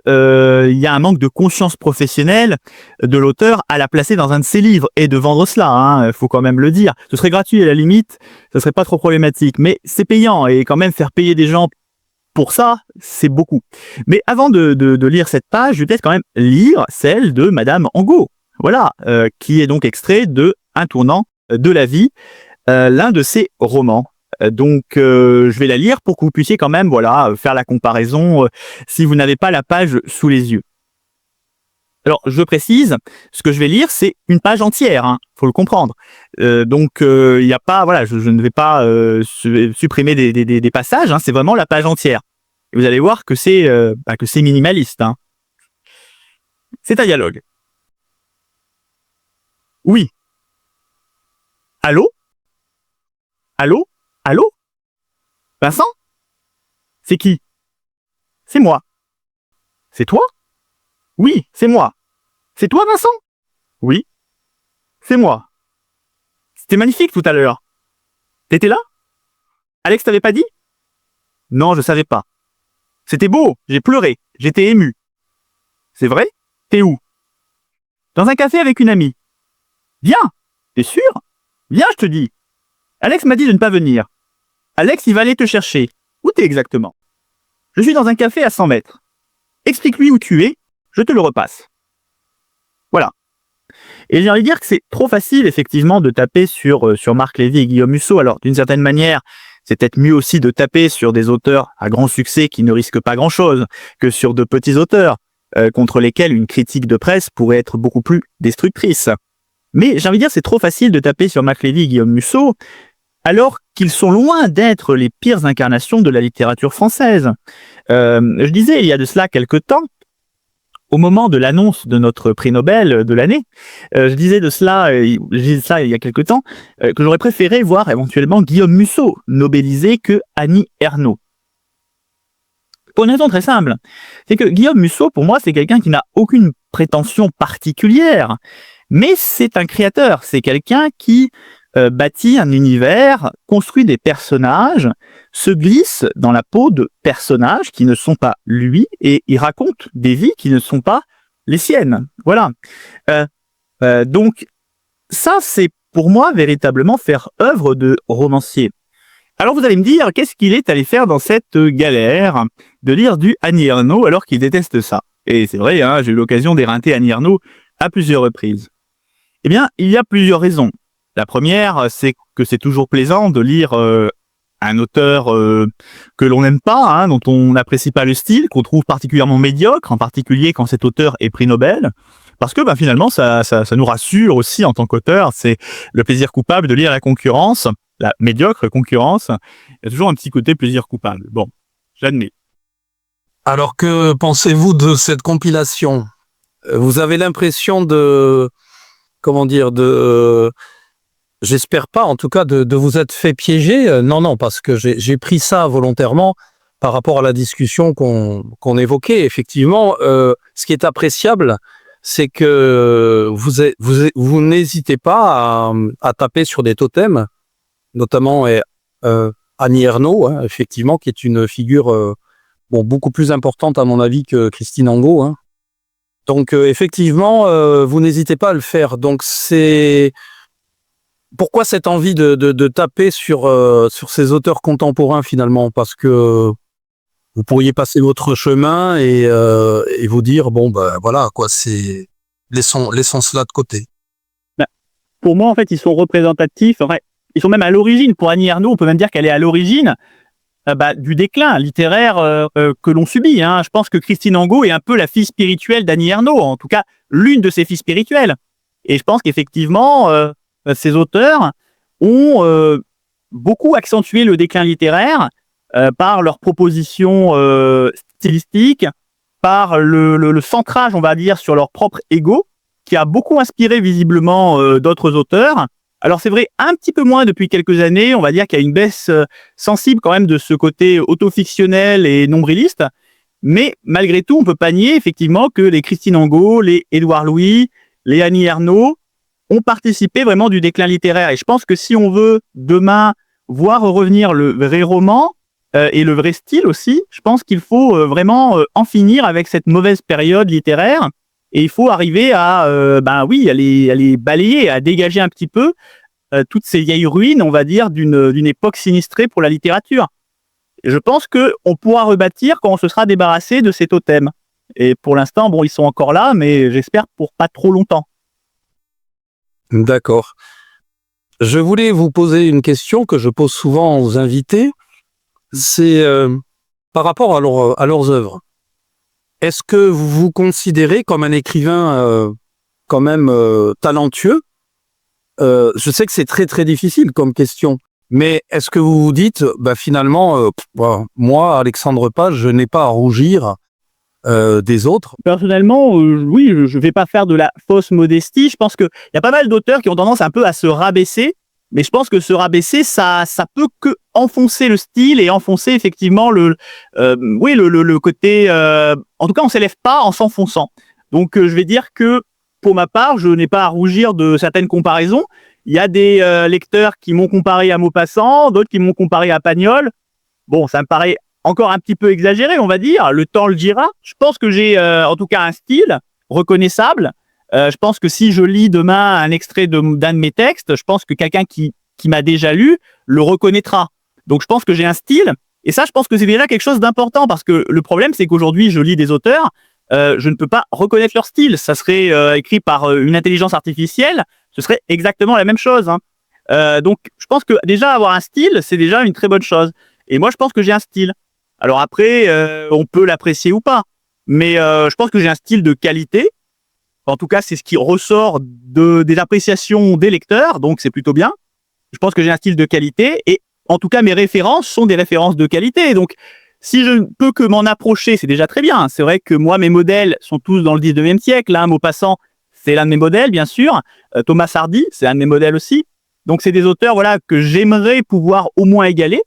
il y a un manque de conscience professionnelle de l'auteur à la placer dans un de ses livres et de vendre cela, faut quand même le dire. Ce serait gratuit à la limite, ce serait pas trop problématique, mais c'est payant et quand même faire payer des gens pour ça, c'est beaucoup. Mais avant de lire cette page, je vais peut-être quand même lire celle de Madame Angot, voilà, qui est donc extrait de Un tournant de la vie, l'un de ses romans. Donc, je vais la lire pour que vous puissiez quand même, voilà, faire la comparaison si vous n'avez pas la page sous les yeux. Alors, je précise, ce que je vais lire, c'est une page entière, faut le comprendre. Donc, il n'y a pas, voilà, je ne vais pas supprimer des passages, c'est vraiment la page entière. Et vous allez voir que c'est minimaliste. C'est un dialogue. Oui. Allô? Allô? Allô? Vincent? C'est qui? C'est moi. C'est toi? Oui, c'est moi. C'est toi, Vincent? Oui, c'est moi. C'était magnifique tout à l'heure. T'étais là? Alex t'avait pas dit? Non, je savais pas. C'était beau, j'ai pleuré, j'étais ému. C'est vrai? T'es où? Dans un café avec une amie. Viens! T'es sûr? Viens, je te dis. Alex m'a dit de ne pas venir. Alex, il va aller te chercher. Où t'es exactement? Je suis dans un café à 100 mètres. Explique-lui où tu es, je te le repasse. Voilà. Et j'ai envie de dire que c'est trop facile, effectivement, de taper sur Marc Lévy et Guillaume Musso. Alors, d'une certaine manière, c'est peut-être mieux aussi de taper sur des auteurs à grand succès qui ne risquent pas grand-chose que sur de petits auteurs contre lesquels une critique de presse pourrait être beaucoup plus destructrice. Mais j'ai envie de dire, c'est trop facile de taper sur Marc Lévy et Guillaume Musso, alors qu'ils sont loin d'être les pires incarnations de la littérature française. Je disais il y a de cela quelque temps, au moment de l'annonce de notre prix Nobel de l'année, je disais ça il y a quelque temps, que j'aurais préféré voir éventuellement Guillaume Musso nobélisé que Annie Ernaux. Pour une raison très simple, c'est que Guillaume Musso, pour moi, c'est quelqu'un qui n'a aucune prétention particulière, mais c'est un créateur, c'est quelqu'un qui bâtit un univers, construit des personnages, se glisse dans la peau de personnages qui ne sont pas lui, et il raconte des vies qui ne sont pas les siennes. Voilà. Donc, ça, c'est pour moi véritablement faire œuvre de romancier. Alors vous allez me dire, qu'est-ce qu'il est allé faire dans cette galère de lire du Annie Ernaux alors qu'il déteste ça? Et c'est vrai, j'ai eu l'occasion d'éreinter Annie Ernaux à plusieurs reprises. Eh bien, il y a plusieurs raisons. La première, c'est que c'est toujours plaisant de lire un auteur que l'on n'aime pas, dont on n'apprécie pas le style, qu'on trouve particulièrement médiocre, en particulier quand cet auteur est prix Nobel, parce que finalement, ça nous rassure aussi en tant qu'auteur. C'est le plaisir coupable de lire la concurrence, la médiocre concurrence. Il y a toujours un petit côté plaisir coupable. Bon, j'admets. Alors, que pensez-vous de cette compilation? Vous avez l'impression j'espère pas, en tout cas, de vous être fait piéger. Non, parce que j'ai pris ça volontairement par rapport à la discussion qu'on évoquait. Effectivement, ce qui est appréciable, c'est que vous n'hésitez pas à taper sur des totems, notamment Annie Ernaux, effectivement, qui est une figure beaucoup plus importante à mon avis que Christine Angot. Donc, effectivement, vous n'hésitez pas à le faire. Donc, c'est... Pourquoi cette envie de taper sur ces auteurs contemporains finalement? Parce que vous pourriez passer votre chemin et vous dire voilà quoi, c'est laissons cela de côté. Pour moi en fait ils sont représentatifs. ils sont même à l'origine. Pour Annie Ernaux, on peut même dire qu'elle est à l'origine du déclin littéraire que l'on subit. Hein. Je pense que Christine Angot est un peu la fille spirituelle d'Annie Ernaux, en tout cas l'une de ses filles spirituelles. Et je pense qu'effectivement, ces auteurs ont beaucoup accentué le déclin littéraire par leurs propositions stylistiques, par le centrage, on va dire, sur leur propre ego, qui a beaucoup inspiré visiblement d'autres auteurs. Alors c'est vrai, un petit peu moins depuis quelques années, on va dire qu'il y a une baisse sensible quand même de ce côté autofictionnel et nombriliste, mais malgré tout, on peut pas nier effectivement que les Christine Angot, les Édouard Louis, les Annie Ernaux ont participé vraiment du déclin littéraire. Et je pense que si on veut demain voir revenir le vrai roman et le vrai style aussi, je pense qu'il faut vraiment en finir avec cette mauvaise période littéraire. Et il faut arriver à, à les balayer, à dégager un petit peu toutes ces vieilles ruines, on va dire, d'une époque sinistrée pour la littérature. Et je pense qu'on pourra rebâtir quand on se sera débarrassé de ces totems. Et pour l'instant, bon, ils sont encore là, mais j'espère pour pas trop longtemps. D'accord. Je voulais vous poser une question que je pose souvent aux invités. C'est par rapport à leurs œuvres. Est-ce que vous vous considérez comme un écrivain quand même talentueux? Je sais que c'est très très difficile comme question, mais est-ce que vous vous dites, finalement, moi, Alexandre Page, je n'ai pas à rougir des autres? Personnellement, oui, je vais pas faire de la fausse modestie. Je pense qu'il y a pas mal d'auteurs qui ont tendance un peu à se rabaisser, mais je pense que se rabaisser, ça peut que enfoncer le style et enfoncer effectivement le côté. En tout cas, on s'élève pas en s'enfonçant. Donc, je vais dire que pour ma part, je n'ai pas à rougir de certaines comparaisons. Il y a des lecteurs qui m'ont comparé à Maupassant, d'autres qui m'ont comparé à Pagnol. Bon, ça me paraît encore un petit peu exagéré, on va dire. Le temps le dira. Je pense que j'ai en tout cas un style reconnaissable. Je pense que si je lis demain un extrait d'un de mes textes, je pense que quelqu'un qui m'a déjà lu le reconnaîtra. Donc je pense que j'ai un style. Et ça, je pense que c'est déjà quelque chose d'important parce que le problème, c'est qu'aujourd'hui, je lis des auteurs, je ne peux pas reconnaître leur style. Ça serait écrit par une intelligence artificielle, ce serait exactement la même chose. Hein. Donc je pense que déjà avoir un style, c'est déjà une très bonne chose. Et moi, je pense que j'ai un style. Alors après, on peut l'apprécier ou pas. Mais je pense que j'ai un style de qualité. En tout cas, c'est ce qui ressort des appréciations des lecteurs, donc c'est plutôt bien. Je pense que j'ai un style de qualité et en tout cas, mes références sont des références de qualité. Donc, si je ne peux que m'en approcher, c'est déjà très bien. C'est vrai que moi, mes modèles sont tous dans le 19e siècle. Là, Maupassant, c'est l'un de mes modèles, bien sûr. Thomas Hardy, c'est un de mes modèles aussi. Donc, c'est des auteurs que j'aimerais pouvoir au moins égaler.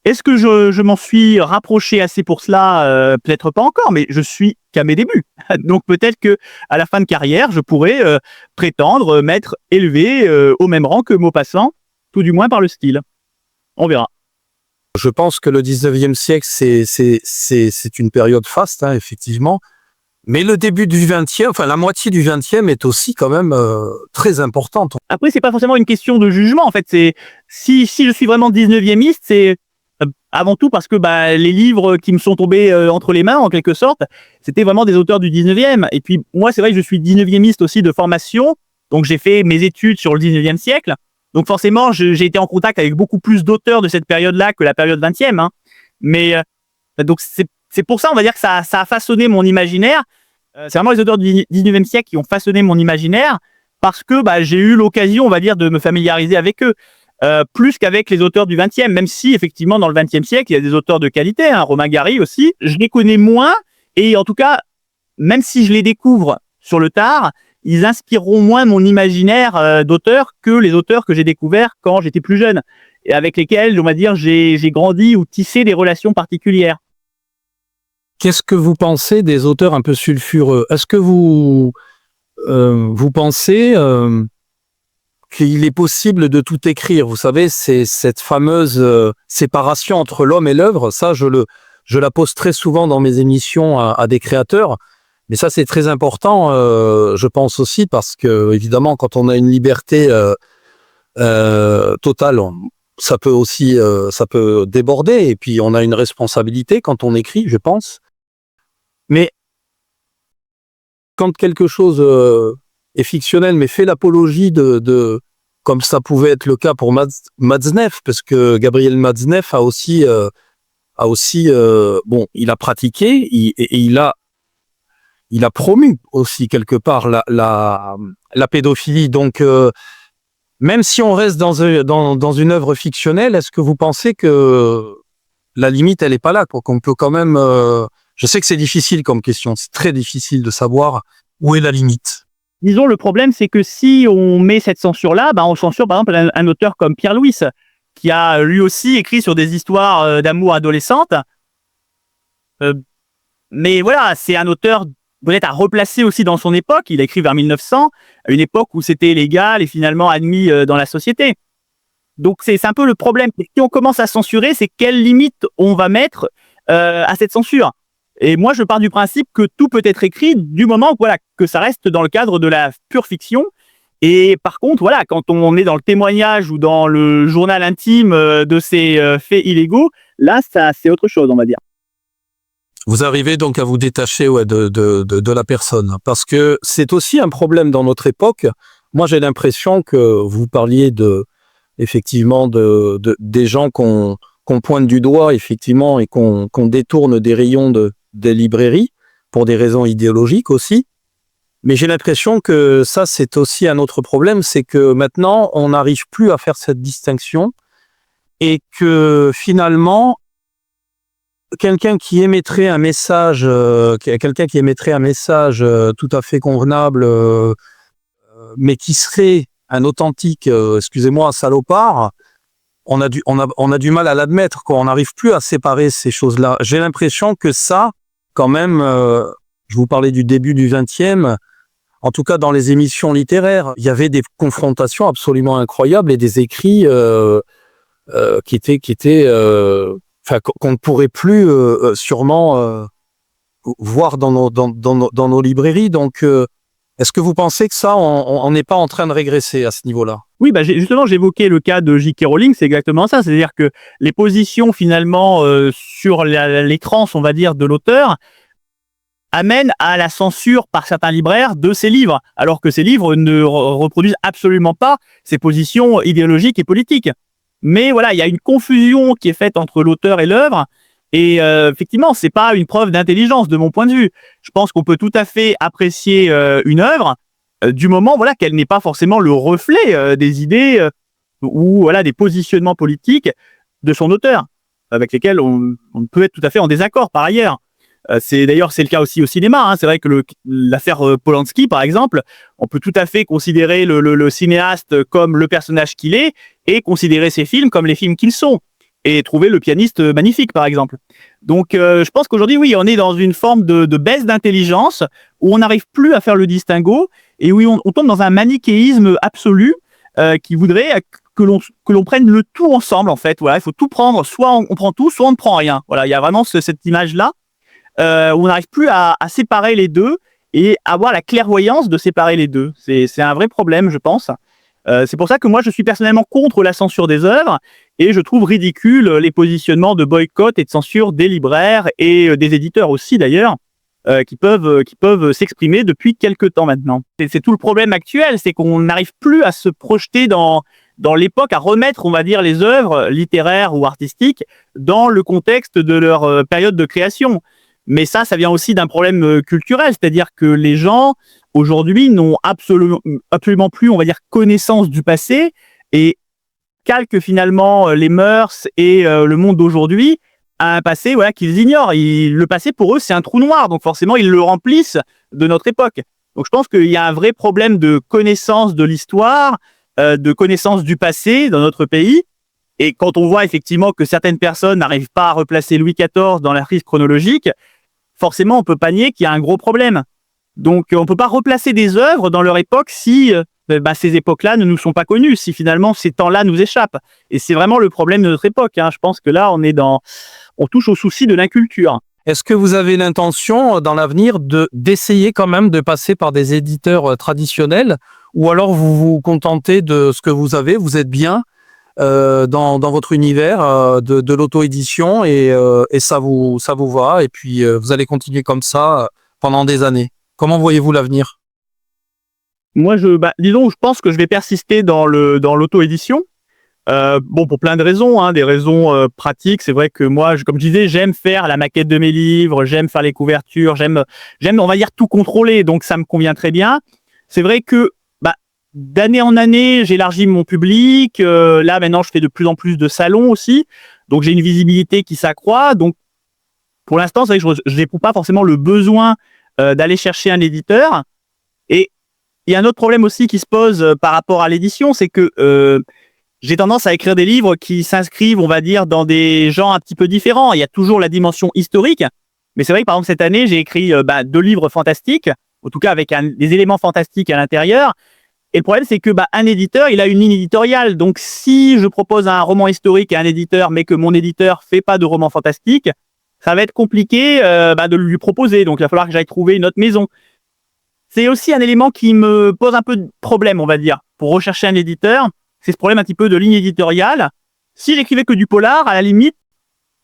Est-ce que je m'en suis rapproché assez pour cela? Peut-être pas encore, mais je suis qu'à mes débuts. Donc peut-être que à la fin de carrière, je pourrais prétendre m'être élevé au même rang que Maupassant, tout du moins par le style. On verra. Je pense que le 19e siècle, c'est une période faste, hein, effectivement. Mais le début du 20e, la moitié du 20e est aussi quand même très importante. Après, c'est pas forcément une question de jugement. En fait, c'est si je suis vraiment 19e, c'est avant tout parce que les livres qui me sont tombés entre les mains, en quelque sorte, c'était vraiment des auteurs du 19e. Et puis, moi, c'est vrai que je suis 19e aussi de formation. Donc, j'ai fait mes études sur le 19e siècle. Donc, forcément, j'ai été en contact avec beaucoup plus d'auteurs de cette période-là que la période 20e. Hein. Mais, donc, c'est pour ça, on va dire que ça a façonné mon imaginaire. C'est vraiment les auteurs du 19e siècle qui ont façonné mon imaginaire parce que j'ai eu l'occasion, on va dire, de me familiariser avec eux. Plus qu'avec les auteurs du 20e, même si effectivement dans le 20e siècle il y a des auteurs de qualité, hein, Romain Gary aussi, je les connais moins et en tout cas, même si je les découvre sur le tard, ils inspireront moins mon imaginaire d'auteur que les auteurs que j'ai découverts quand j'étais plus jeune et avec lesquels, on va dire, j'ai grandi ou tissé des relations particulières. Qu'est-ce que vous pensez des auteurs un peu sulfureux? Est-ce que vous pensez qu'il est possible de tout écrire? Vous savez, c'est cette fameuse séparation entre l'homme et l'œuvre. Ça, je la pose très souvent dans mes émissions à des créateurs. Mais ça, c'est très important, je pense aussi, parce que évidemment, quand on a une liberté totale, ça peut déborder. Et puis, on a une responsabilité quand on écrit, je pense. Mais quand quelque chose est fictionnel, mais fait l'apologie de comme ça pouvait être le cas pour Matzneff, parce que Gabriel Matzneff a aussi, bon, il a pratiqué et il a promu aussi quelque part la pédophilie. Donc, même si on reste dans une œuvre fictionnelle, est-ce que vous pensez que la limite, elle est pas là, quoi, qu'on peut quand même, je sais que c'est difficile comme question, c'est très difficile de savoir où est la limite. Disons, le problème, c'est que si on met cette censure-là, on censure par exemple un auteur comme Pierre Louis, qui a lui aussi écrit sur des histoires d'amour adolescentes. Mais voilà, c'est un auteur peut-être à replacer aussi dans son époque. Il a écrit vers 1900, à une époque où c'était légal et finalement admis dans la société. Donc c'est un peu le problème. Si on commence à censurer, c'est quelles limites on va mettre à cette censure. Et moi, je pars du principe que tout peut être écrit du moment que ça reste dans le cadre de la pure fiction. Et par contre, quand on est dans le témoignage ou dans le journal intime de ces faits illégaux, là, ça c'est autre chose, on va dire. Vous arrivez donc à vous détacher de la personne, parce que c'est aussi un problème dans notre époque. Moi, j'ai l'impression que vous parliez effectivement des gens qu'on pointe du doigt, effectivement, et qu'on détourne des rayons des librairies pour des raisons idéologiques aussi. Mais j'ai l'impression que ça, c'est aussi un autre problème, c'est que maintenant, on n'arrive plus à faire cette distinction et que finalement, quelqu'un qui émettrait un message, tout à fait convenable, mais qui serait un authentique, excusez-moi, un salopard, on a du mal à l'admettre, quoi. On n'arrive plus à séparer ces choses-là. J'ai l'impression que ça, quand même, je vous parlais du début du 20e, en tout cas dans les émissions littéraires, il y avait des confrontations absolument incroyables et des écrits qui étaient qu'on ne pourrait plus sûrement voir dans nos librairies. Donc, est-ce que vous pensez que ça, on n'est pas en train de régresser à ce niveau-là? Oui, justement, j'évoquais le cas de J.K. Rowling, c'est exactement ça. C'est-à-dire que les positions, finalement, sur l'écran, on va dire, de l'auteur, amènent à la censure par certains libraires de ces livres, alors que ces livres ne reproduisent absolument pas ces positions idéologiques et politiques. Mais il y a une confusion qui est faite entre l'auteur et l'œuvre, et effectivement, c'est pas une preuve d'intelligence de mon point de vue. Je pense qu'on peut tout à fait apprécier une œuvre du moment qu'elle n'est pas forcément le reflet des idées ou des positionnements politiques de son auteur, avec lesquels on peut être tout à fait en désaccord par ailleurs. C'est le cas aussi au cinéma, hein. C'est vrai que l'affaire Polanski, par exemple, on peut tout à fait considérer le cinéaste comme le personnage qu'il est et considérer ses films comme les films qu'ils sont, et trouver le pianiste magnifique, par exemple. Donc je pense qu'aujourd'hui, oui, on est dans une forme de baisse d'intelligence où on n'arrive plus à faire le distinguo et où on tombe dans un manichéisme absolu qui voudrait que l'on prenne le tout ensemble, en fait. Il faut tout prendre, soit on prend tout, soit on ne prend rien. Il y a vraiment cette image-là où on n'arrive plus à séparer les deux et avoir la clairvoyance de séparer les deux. C'est un vrai problème, je pense. C'est pour ça que moi, je suis personnellement contre la censure des œuvres et je trouve ridicule les positionnements de boycott et de censure des libraires et des éditeurs aussi, d'ailleurs, qui peuvent s'exprimer depuis quelques temps maintenant. C'est tout le problème actuel, c'est qu'on n'arrive plus à se projeter dans l'époque, à remettre, on va dire, les œuvres littéraires ou artistiques dans le contexte de leur période de création. Mais ça vient aussi d'un problème culturel, c'est-à-dire que les gens, aujourd'hui, n'ont absolument plus, on va dire, connaissance du passé et calquent finalement les mœurs et le monde d'aujourd'hui à un passé qu'ils ignorent. Le passé, pour eux, c'est un trou noir, donc forcément, ils le remplissent de notre époque. Donc je pense qu'il y a un vrai problème de connaissance de l'histoire, de connaissance du passé dans notre pays. Et quand on voit effectivement que certaines personnes n'arrivent pas à replacer Louis XIV dans la frise chronologique, forcément, on peut pas nier qu'il y a un gros problème. Donc, on peut pas replacer des œuvres dans leur époque si ces époques-là ne nous sont pas connues, si finalement ces temps-là nous échappent. Et c'est vraiment le problème de notre époque, hein. Je pense que là, on touche au souci de l'inculture. Est-ce que vous avez l'intention, dans l'avenir, d'essayer quand même de passer par des éditeurs traditionnels, ou alors vous vous contentez de ce que vous avez, vous êtes bien dans votre univers de l'auto-édition et ça vous va, et puis vous allez continuer comme ça pendant des années? Comment voyez-vous l'avenir? Moi, disons, je pense que je vais persister dans l'auto-édition. Bon, pour plein de raisons, hein, des raisons pratiques. C'est vrai que moi, comme je disais, j'aime faire la maquette de mes livres, j'aime faire les couvertures, j'aime, on va dire, tout contrôler. Donc, ça me convient très bien. C'est vrai que d'année en année, j'élargis mon public. Là, maintenant, je fais de plus en plus de salons aussi. Donc, j'ai une visibilité qui s'accroît. Donc, pour l'instant, c'est vrai que je n'éprouve pas forcément le besoin d'aller chercher un éditeur. Et il y a un autre problème aussi qui se pose par rapport à l'édition, c'est que j'ai tendance à écrire des livres qui s'inscrivent, on va dire, dans des genres un petit peu différents. Il y a toujours la dimension historique, mais c'est vrai que par exemple cette année, j'ai écrit 2 livres fantastiques, en tout cas avec des éléments fantastiques à l'intérieur. Et le problème, c'est que un éditeur, il a une ligne éditoriale. Donc, si je propose un roman historique à un éditeur, mais que mon éditeur fait pas de roman fantastique, ça va être compliqué de lui proposer. Donc, il va falloir que j'aille trouver une autre maison. C'est aussi un élément qui me pose un peu de problème, on va dire, pour rechercher un éditeur. C'est ce problème un petit peu de ligne éditoriale. Si j'écrivais que du polar, à la limite,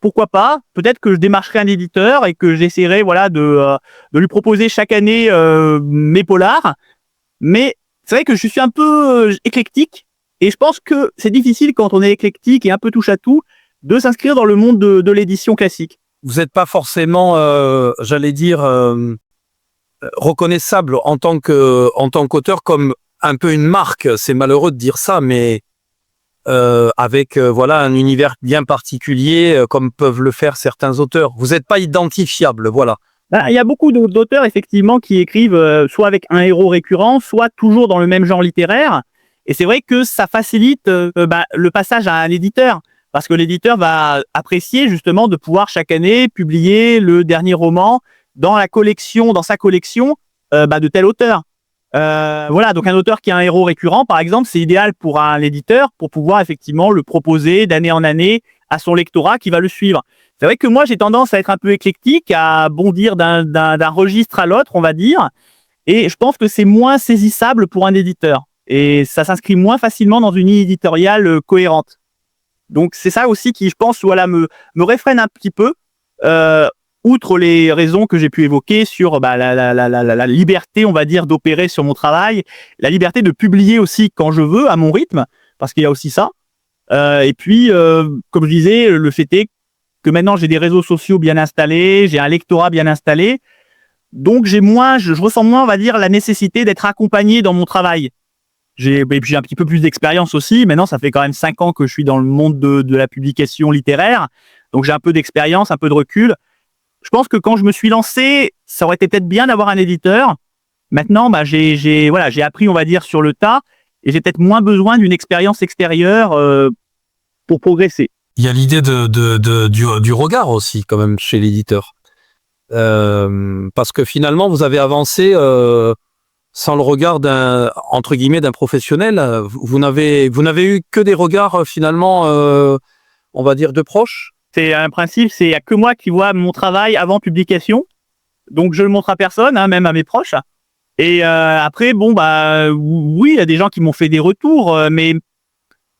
pourquoi pas? Peut-être que je démarcherais un éditeur et que j'essaierais, de lui proposer chaque année mes polars. Mais c'est vrai que je suis un peu éclectique et je pense que c'est difficile quand on est éclectique et un peu touche à tout de s'inscrire dans le monde de l'édition classique. Vous n'êtes pas forcément, j'allais dire, reconnaissable en tant qu'auteur comme un peu une marque. C'est malheureux de dire ça, mais avec un univers bien particulier, comme peuvent le faire certains auteurs. Vous n'êtes pas identifiable, voilà. Il y a beaucoup d'auteurs effectivement qui écrivent soit avec un héros récurrent, soit toujours dans le même genre littéraire. Et c'est vrai que ça facilite le passage à un éditeur, parce que l'éditeur va apprécier justement de pouvoir chaque année publier le dernier roman dans sa collection de tel auteur. Donc un auteur qui a un héros récurrent, par exemple, c'est idéal pour un éditeur pour pouvoir effectivement le proposer d'année en année à son lectorat qui va le suivre. C'est vrai que moi, j'ai tendance à être un peu éclectique, à bondir d'un registre à l'autre, on va dire, et je pense que c'est moins saisissable pour un éditeur. Et ça s'inscrit moins facilement dans une ligne éditoriale cohérente. Donc c'est ça aussi qui, je pense, me réfrène un petit peu, outre les raisons que j'ai pu évoquer sur la liberté, on va dire, d'opérer sur mon travail, la liberté de publier aussi quand je veux, à mon rythme, parce qu'il y a aussi ça. Et puis, comme je disais, le fait est que maintenant j'ai des réseaux sociaux bien installés, j'ai un lectorat bien installé, donc je ressens moins, on va dire, la nécessité d'être accompagné dans mon travail. J'ai un petit peu plus d'expérience aussi. Maintenant, ça fait quand même 5 ans que je suis dans le monde de la publication littéraire, donc j'ai un peu d'expérience, un peu de recul. Je pense que quand je me suis lancé, ça aurait été peut-être bien d'avoir un éditeur. Maintenant, j'ai appris, on va dire, sur le tas, et j'ai peut-être moins besoin d'une expérience extérieure pour progresser. Il y a l'idée du regard aussi, quand même, chez l'éditeur. Parce que finalement, vous avez avancé sans le regard d'un professionnel. Vous n'avez eu que des regards, finalement, on va dire, de proches. C'est un principe, il n'y a que moi qui vois mon travail avant publication. Donc, je le montre à personne, même à mes proches. Et après, oui, il y a des gens qui m'ont fait des retours, mais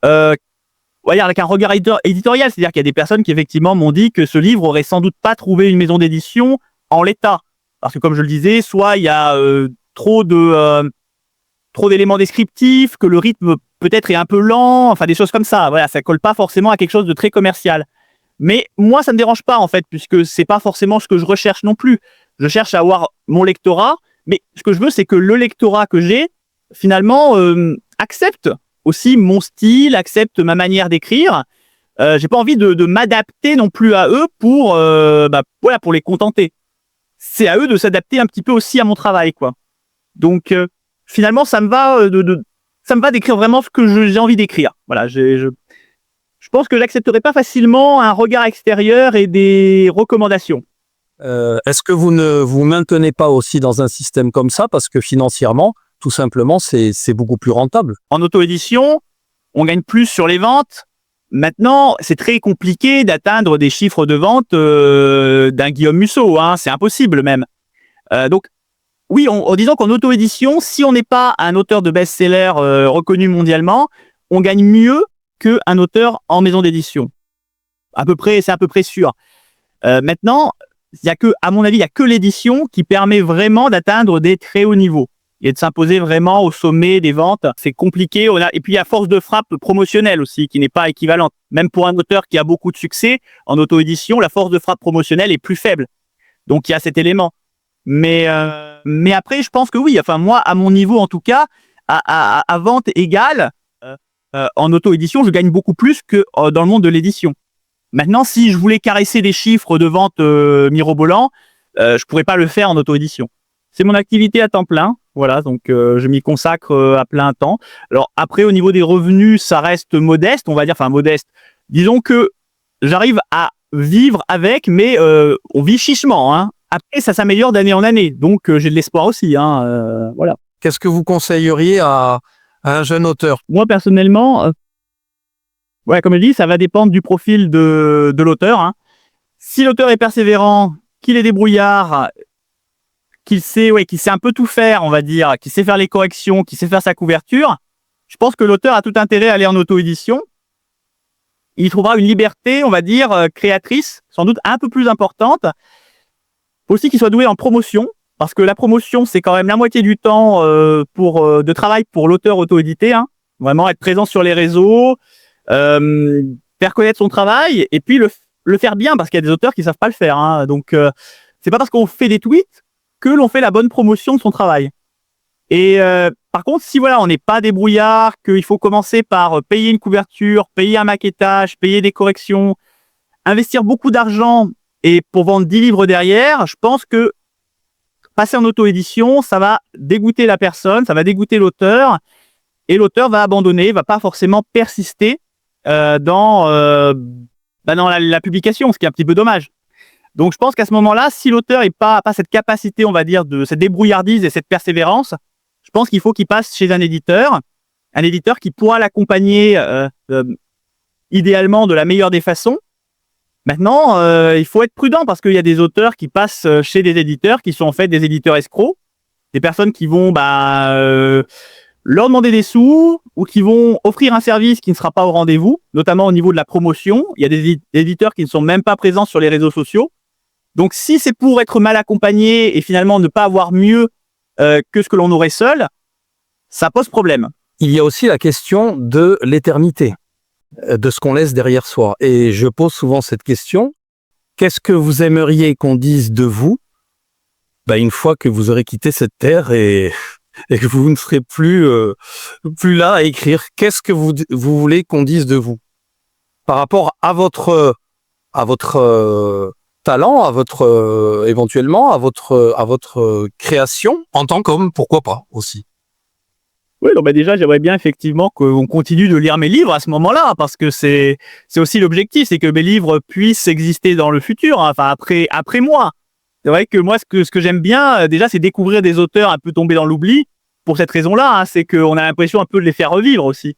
avec un regard éditorial, c'est-à-dire qu'il y a des personnes qui effectivement m'ont dit que ce livre aurait sans doute pas trouvé une maison d'édition en l'état, parce que comme je le disais, soit il y a trop d'éléments descriptifs, que le rythme peut-être est un peu lent, enfin des choses comme ça. Voilà, ça colle pas forcément à quelque chose de très commercial. Mais moi, ça me dérange pas en fait, puisque c'est pas forcément ce que je recherche non plus. Je cherche à avoir mon lectorat, mais ce que je veux, c'est que le lectorat que j'ai finalement accepte aussi mon style, accepte ma manière d'écrire. J'ai pas envie de m'adapter non plus à eux pour les contenter. C'est à eux de s'adapter un petit peu aussi à mon travail, quoi. Donc finalement, ça me va d'écrire vraiment ce que j'ai envie d'écrire. Voilà, je pense que j'accepterai pas facilement un regard extérieur et des recommandations. Est-ce que vous ne vous maintenez pas aussi dans un système comme ça parce que financièrement, tout simplement, c'est beaucoup plus rentable? En auto-édition, on gagne plus sur les ventes. Maintenant, c'est très compliqué d'atteindre des chiffres de vente d'un Guillaume Musso. C'est impossible même. Donc, oui, disons qu'en auto-édition, si on n'est pas un auteur de best-seller reconnu mondialement, on gagne mieux qu'un auteur en maison d'édition. C'est à peu près sûr. Maintenant, à mon avis, il n'y a que l'édition qui permet vraiment d'atteindre des très hauts niveaux. et de s'imposer vraiment au sommet des ventes. C'est compliqué. Et puis il y a force de frappe promotionnelle aussi, qui n'est pas équivalente. Même pour un auteur qui a beaucoup de succès en auto-édition, la force de frappe promotionnelle est plus faible. Donc il y a cet élément. Mais après, je pense que oui. Enfin moi, à mon niveau en tout cas, à vente égale, en auto-édition, je gagne beaucoup plus que dans le monde de l'édition. Maintenant, si je voulais caresser des chiffres de vente mirobolants, je pourrais pas le faire en auto-édition. C'est mon activité à temps plein. Voilà, donc je m'y consacre à plein temps. Alors après, au niveau des revenus, ça reste modeste, on va dire, enfin modeste. Disons que j'arrive à vivre avec, mais on vit chichement, hein. Après, ça s'améliore d'année en année, donc j'ai de l'espoir aussi, hein. Voilà. Qu'est-ce que vous conseilleriez à un jeune auteur? Moi, personnellement, ouais, comme je dis, ça va dépendre du profil de l'auteur, hein. Si l'auteur est persévérant, qu'il est débrouillard, qu'il sait un peu tout faire, on va dire, qu'il sait faire les corrections, qu'il sait faire sa couverture, je pense que l'auteur a tout intérêt à aller en auto-édition. Il trouvera une liberté, on va dire, créatrice, sans doute un peu plus importante. Faut aussi qu'il soit doué en promotion, parce que la promotion, c'est quand même la moitié du temps de travail pour l'auteur auto-édité, hein. Vraiment être présent sur les réseaux, faire connaître son travail, et puis le faire bien, parce qu'il y a des auteurs qui savent pas le faire, hein. Donc, c'est pas parce qu'on fait des tweets que l'on fait la bonne promotion de son travail. Et par contre, si voilà, on n'est pas débrouillard, qu'il faut commencer par payer une couverture, payer un maquettage, payer des corrections, investir beaucoup d'argent et pour vendre 10 livres derrière, je pense que passer en auto-édition, ça va dégoûter la personne, ça va dégoûter l'auteur, et l'auteur va abandonner, va pas forcément persister dans la publication, ce qui est un petit peu dommage. Donc je pense qu'à ce moment-là, si l'auteur n'a pas cette capacité, on va dire, de cette débrouillardise et cette persévérance, je pense qu'il faut qu'il passe chez un éditeur qui pourra l'accompagner idéalement de la meilleure des façons. Maintenant, il faut être prudent parce qu'il y a des auteurs qui passent chez des éditeurs qui sont en fait des éditeurs escrocs, des personnes qui vont leur demander des sous ou qui vont offrir un service qui ne sera pas au rendez-vous, notamment au niveau de la promotion. Il y a des éditeurs qui ne sont même pas présents sur les réseaux sociaux. Donc, si c'est pour être mal accompagné et finalement ne pas avoir mieux que ce que l'on aurait seul, ça pose problème. Il y a aussi la question de l'éternité, de ce qu'on laisse derrière soi. Et je pose souvent cette question. Qu'est-ce que vous aimeriez qu'on dise de vous une fois que vous aurez quitté cette terre et que vous ne serez plus là à écrire? Qu'est-ce que vous voulez qu'on dise de vous par rapport à votre talent, éventuellement à votre création en tant qu'homme, pourquoi pas aussi? Oui, donc déjà, j'aimerais bien effectivement qu'on continue de lire mes livres à ce moment-là, parce que c'est aussi l'objectif, c'est que mes livres puissent exister dans le futur, hein, enfin après moi. C'est vrai que moi, ce que j'aime bien, déjà, c'est découvrir des auteurs un peu tombés dans l'oubli. Pour cette raison-là, hein, c'est qu'on a l'impression un peu de les faire revivre aussi.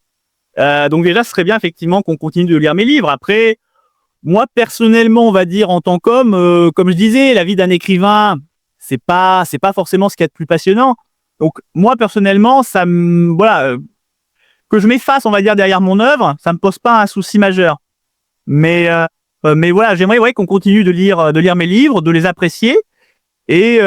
Donc déjà, ce serait bien effectivement qu'on continue de lire mes livres. Après, moi personnellement, on va dire en tant qu'homme, comme je disais, la vie d'un écrivain, c'est pas forcément ce qu'il y a de plus passionnant. Donc moi personnellement, que je m'efface, on va dire, derrière mon œuvre, ça me pose pas un souci majeur. Mais voilà, j'aimerais qu'on continue de lire mes livres, de les apprécier et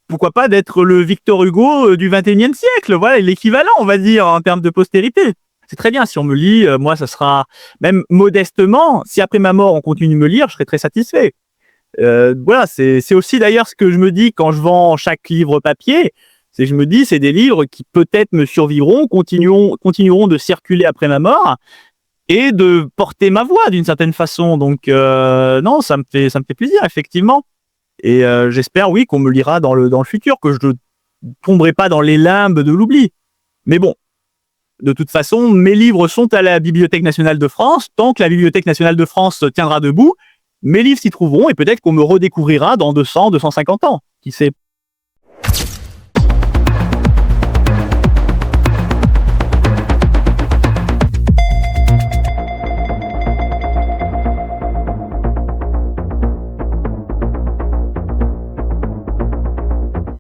pourquoi pas d'être le Victor Hugo du 21e siècle, voilà, l'équivalent, on va dire, en termes de postérité. C'est très bien, si on me lit, moi, ça sera, même modestement, si après ma mort, on continue de me lire, je serai très satisfait. Voilà, c'est aussi d'ailleurs ce que je me dis quand je vends chaque livre papier, c'est que je me dis, c'est des livres qui peut-être me survivront, continueront de circuler après ma mort et de porter ma voix d'une certaine façon. Donc, non, ça me fait plaisir, effectivement. Et j'espère, oui, qu'on me lira dans le futur, que je ne tomberai pas dans les limbes de l'oubli. Mais bon, de toute façon, mes livres sont à la Bibliothèque nationale de France. Tant que la Bibliothèque nationale de France tiendra debout, mes livres s'y trouveront et peut-être qu'on me redécouvrira dans 200, 250 ans. Qui sait?